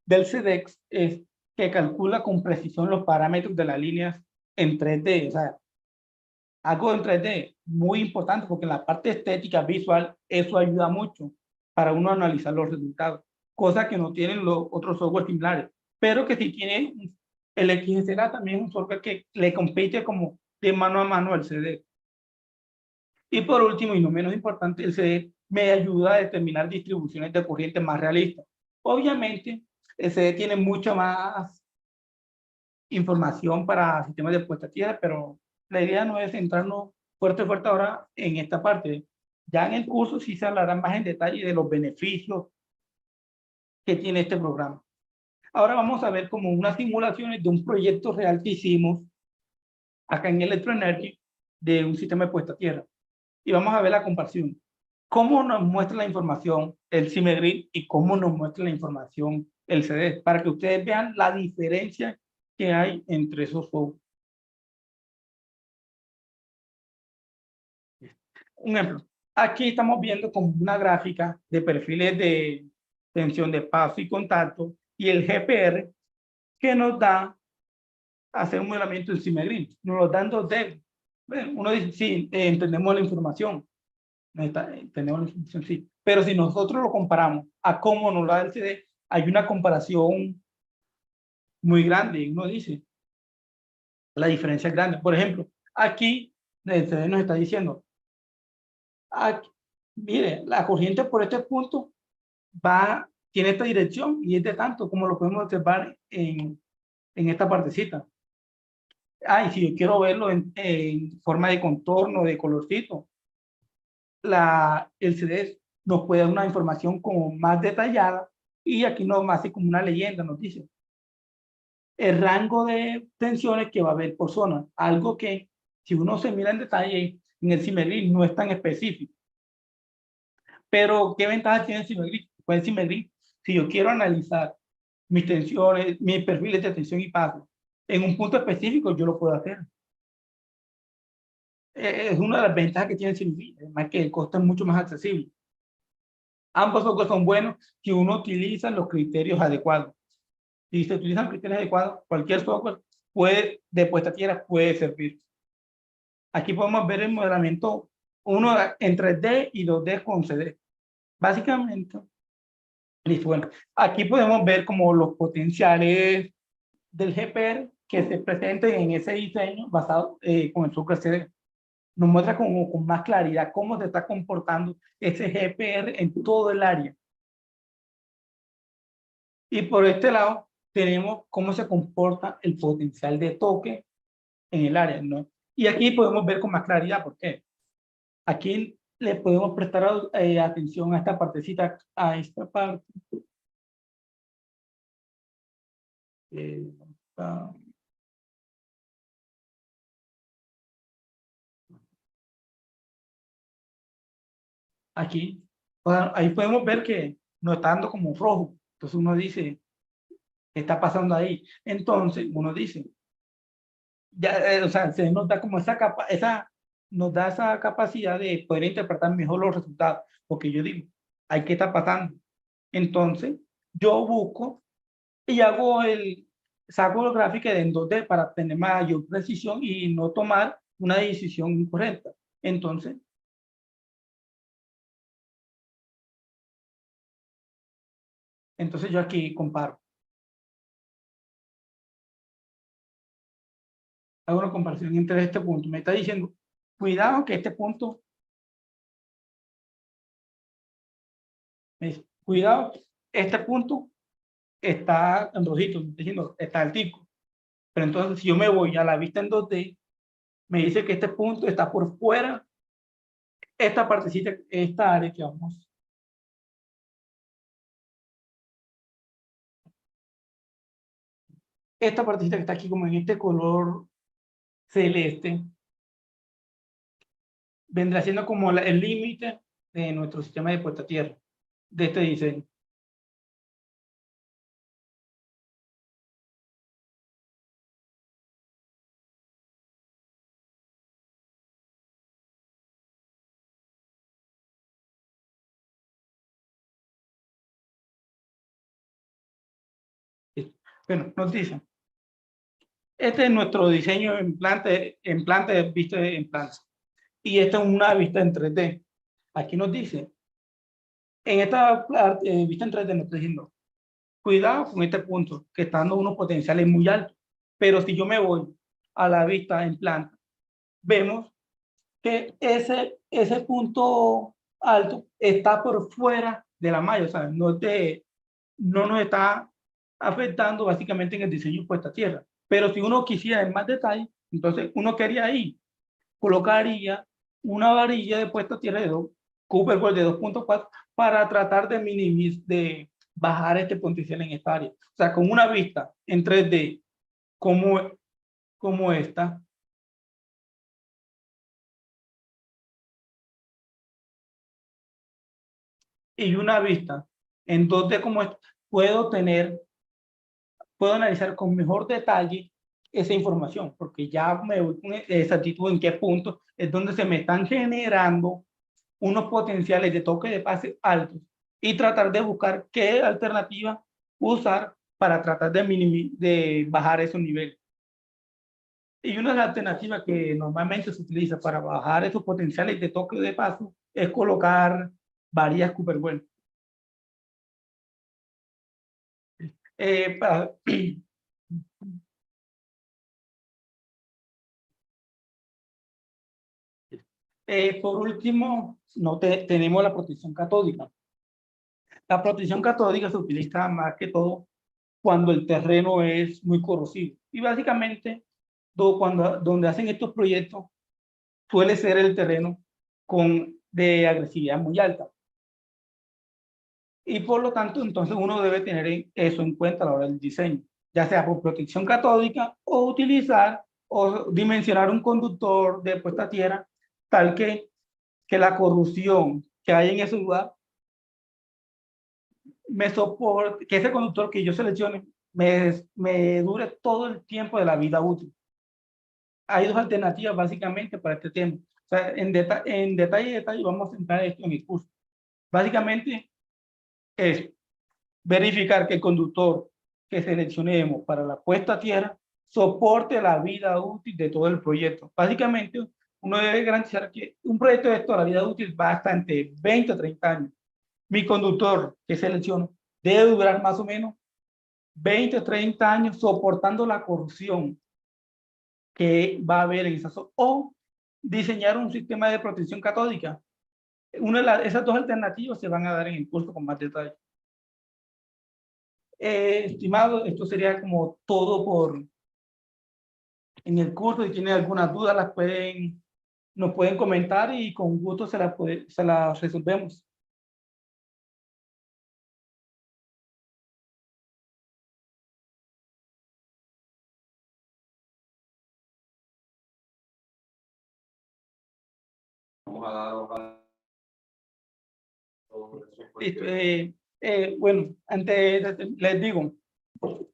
del CDEX es que calcula con precisión los parámetros de las líneas en 3D, o sea, algo en 3D muy importante porque en la parte estética visual eso ayuda mucho para uno analizar los resultados, cosa que no tienen los otros software similares, pero que sí tiene el XGCA también es un software que le compite como de mano a mano al CD. Y por último, y no menos importante, el CD me ayuda a determinar distribuciones de corriente más realistas. Obviamente, el CD tiene mucha más información para sistemas de puesta a tierra, pero la idea no es centrarnos fuerte ahora en esta parte. Ya en el curso sí se hablará más en detalle de los beneficios que tiene este programa. Ahora vamos a ver como unas simulaciones de un proyecto real que hicimos acá en Electroenergy de un sistema de puesta a tierra. Y vamos a ver la comparación. ¿Cómo nos muestra la información el Simegrid y cómo nos muestra la información el CD? Para que ustedes vean la diferencia que hay entre esos software. Un ejemplo. Aquí estamos viendo como una gráfica de perfiles de tensión de paso y contacto y el GPR que nos da hacer un modelamiento del Simegrid. Nos lo dan 2D. Bueno, uno dice, sí, entendemos la información. Tenemos la información, sí. Pero si nosotros lo comparamos a cómo nos da el CD, hay una comparación muy grande. Uno dice, la diferencia es grande. Por ejemplo, aquí el CD nos está diciendo, aquí, mire, la corriente por este punto tiene esta dirección y es de tanto, como lo podemos observar en esta partecita. Y si yo quiero verlo en forma de contorno, de colorcito, el CD nos puede dar una información como más detallada y aquí nos hace como una leyenda, nos dice el rango de tensiones que va a haber por zona, algo que si uno se mira en detalle en el Simegrid no es tan específico. Pero ¿qué ventaja tiene el Simegrid? Pues el Simegrid, si yo quiero analizar mis tensiones, mis perfiles de tensión y paso en un punto específico, yo lo puedo hacer. Es una de las ventajas que tiene el Simegrid, además que el costo es mucho más accesible. Ambos software son buenos si uno utiliza los criterios adecuados. Si se utilizan criterios adecuados, cualquier software de puesta a tierra puede servir. Aquí podemos ver el modelamiento, uno en 3D y 2D con CD. Básicamente, listo, bueno, aquí podemos ver como los potenciales del GPR que se presenten en ese diseño basado con el software CD. Nos muestra con más claridad cómo se está comportando ese GPR en todo el área. Y por este lado tenemos cómo se comporta el potencial de toque en el área, ¿no? Y aquí podemos ver con más claridad por qué. Aquí le podemos prestar atención a esta partecita, a esta parte. Aquí, bueno, ahí podemos ver que no está dando como rojo. Entonces uno dice, ¿qué está pasando ahí? Entonces uno dice, ya, o sea, se nos da como nos da esa capacidad de poder interpretar mejor los resultados, porque yo digo, ¿hay qué está pasando? Entonces, yo busco y saco la gráfica en 2D para tener mayor precisión y no tomar una decisión incorrecta. Entonces yo aquí comparo. Hago una comparación entre este punto. Me está diciendo, cuidado que este punto, cuidado, este punto está en rojito, diciendo, está altico. Pero entonces si yo me voy a la vista en 2D, me dice que este punto está por fuera, esta partecita, esta área que vamos. Esta partecita que está aquí como en este color celeste, vendrá siendo como el límite de nuestro sistema de puesta a tierra, de este diseño. Bueno, nos dicen, este es nuestro diseño en planta visto en planta. Y esta es una vista en 3D. Aquí nos dice, en esta vista en 3D nos está diciendo, cuidado con este punto, que está dando unos potenciales muy altos. Pero si yo me voy a la vista en planta, vemos que ese punto alto está por fuera de la malla, o sea, no nos está afectando básicamente en el diseño puesta a tierra. Pero si uno quisiera en más detalle, entonces uno quería ahí, colocaría una varilla de puesta a tierra de Cooper de 2.4 para tratar de minimizar, de bajar este potencial en esta área. O sea, con una vista en 3D como esta, y una vista en 2D como esta, puedo analizar con mejor detalle esa información, porque ya me voy con exactitud en qué punto es donde se me están generando unos potenciales de toque de pase altos y tratar de buscar qué alternativa usar para tratar de bajar esos niveles. Y una de las alternativas que normalmente se utiliza para bajar esos potenciales de toque de paso es colocar varillas Cooper-Weld. Para, por último, tenemos la protección catódica. La protección catódica se utiliza más que todo cuando el terreno es muy corrosivo. Y básicamente, donde hacen estos proyectos, suele ser el terreno de agresividad muy alta. Y por lo tanto, entonces uno debe tener eso en cuenta a la hora del diseño, ya sea por protección catódica o utilizar o dimensionar un conductor de puesta a tierra tal que la corrosión que hay en ese lugar me soporte, que ese conductor que yo seleccione me dure todo el tiempo de la vida útil. Hay dos alternativas básicamente para este tema. O sea, en detalle vamos a entrar esto en el curso. Básicamente es verificar que el conductor que seleccionemos para la puesta a tierra soporte la vida útil de todo el proyecto. Básicamente, uno debe garantizar que un proyecto de esto, la vida útil va hasta entre 20 a 30 años. Mi conductor que selecciono debe durar más o menos 20 o 30 años soportando la corrosión que va a haber en esa zona. O diseñar un sistema de protección catódica. Esas dos alternativas se van a dar en el curso con más detalle. Estimado, esto sería como todo en el curso. Si tienen alguna duda, nos pueden comentar y con gusto se las resolvemos. Vamos a dar hoja. Listo, bueno, antes les digo,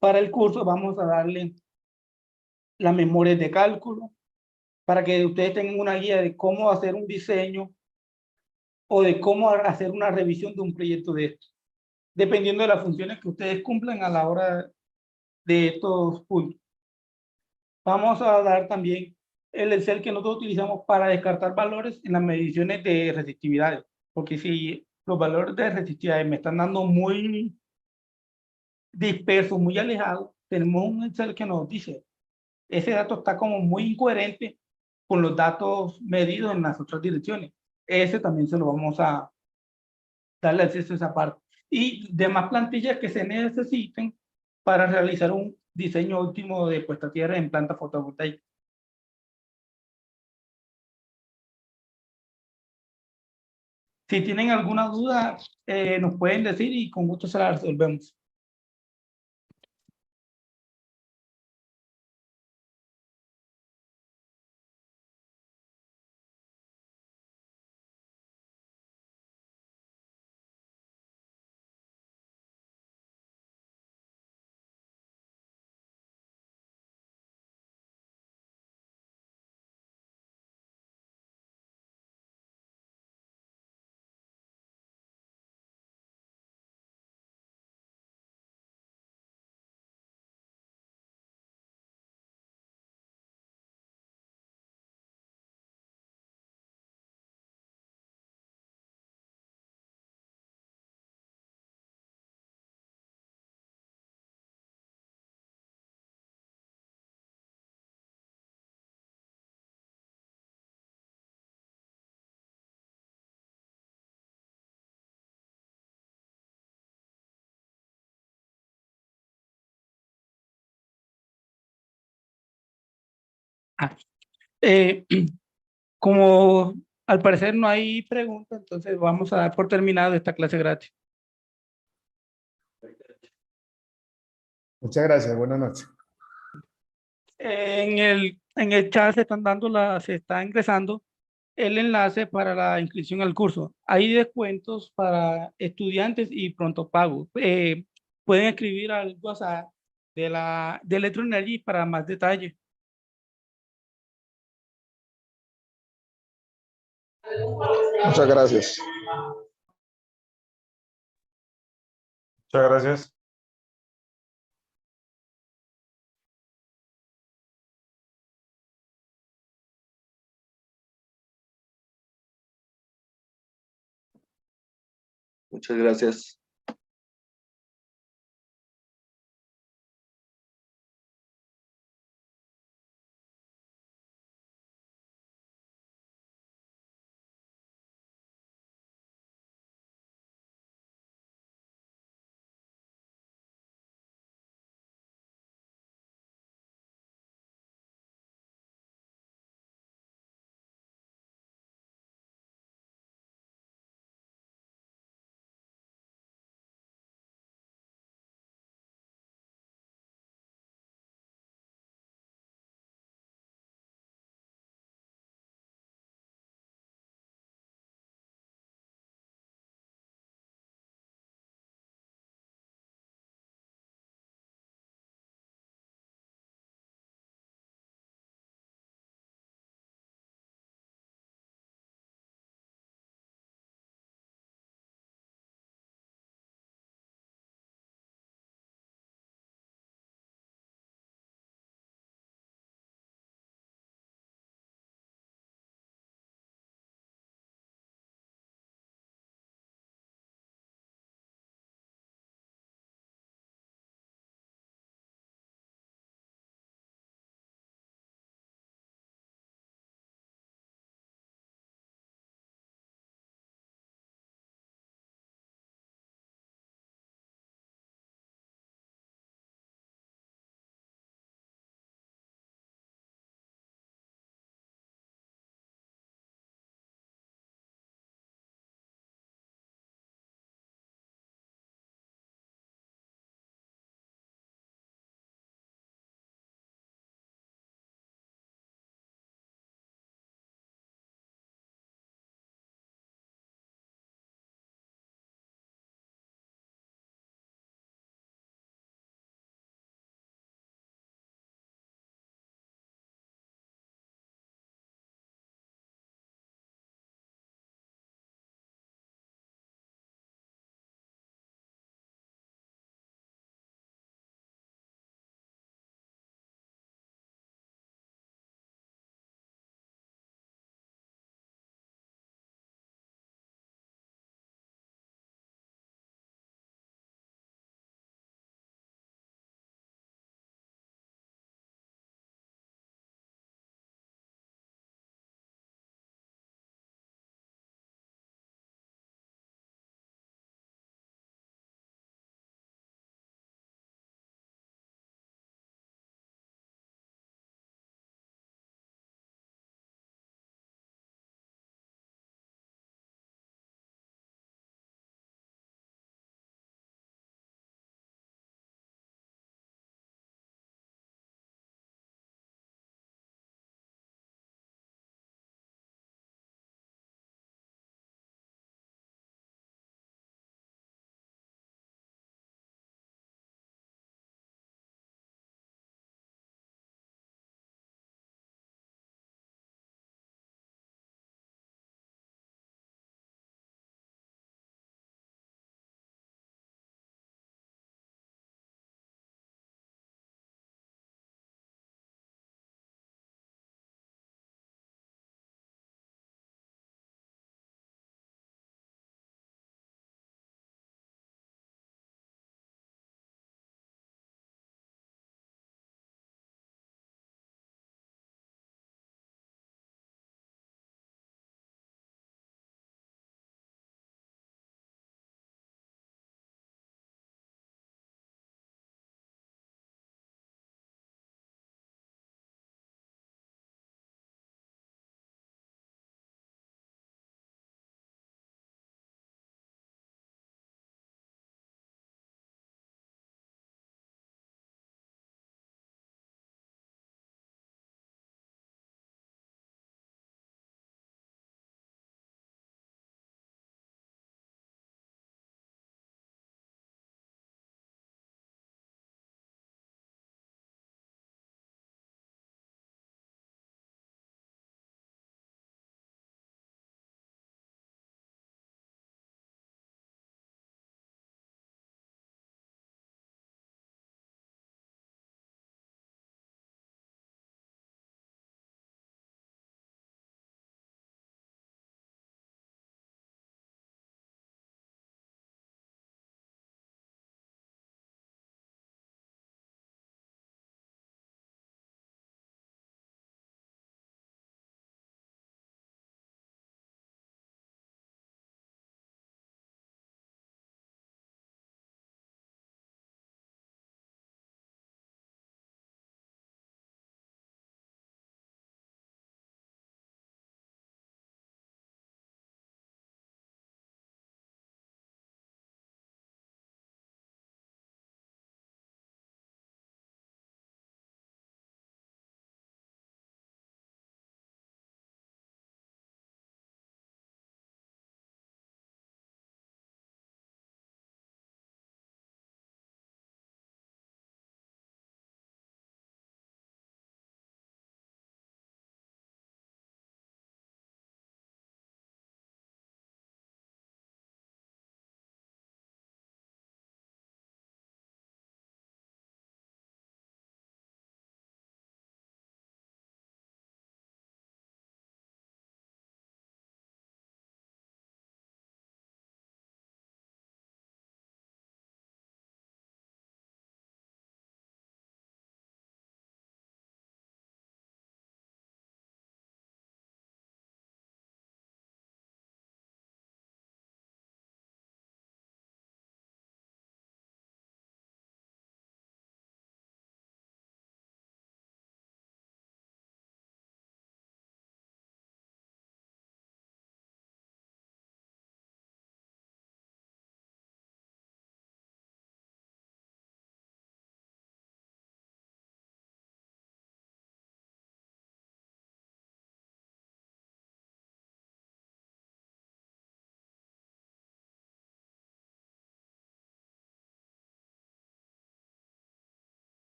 para el curso vamos a darle las memorias de cálculo para que ustedes tengan una guía de cómo hacer un diseño o de cómo hacer una revisión de un proyecto de estos, dependiendo de las funciones que ustedes cumplan a la hora de estos puntos. Vamos a dar también el Excel que nosotros utilizamos para descartar valores en las mediciones de resistividades, porque si los valores de resistividad me están dando muy dispersos, muy alejados, tenemos un Excel que nos dice, ese dato está como muy incoherente con los datos medidos en las otras direcciones. Ese también se lo vamos a darle acceso a esa parte. Y demás plantillas que se necesiten para realizar un diseño óptimo de puesta a tierra en planta fotovoltaica. Si tienen alguna duda, nos pueden decir y con gusto se la resolvemos. Ah, eh, como al parecer no hay preguntas, entonces vamos a dar por terminado esta clase gratis. Muchas gracias, buenas noches. En el chat se están dando se está ingresando el enlace para la inscripción al curso. Hay descuentos para estudiantes y pronto pago. Pueden escribir al WhatsApp de Electroenergy para más detalles. Muchas gracias. Muchas gracias. Muchas gracias.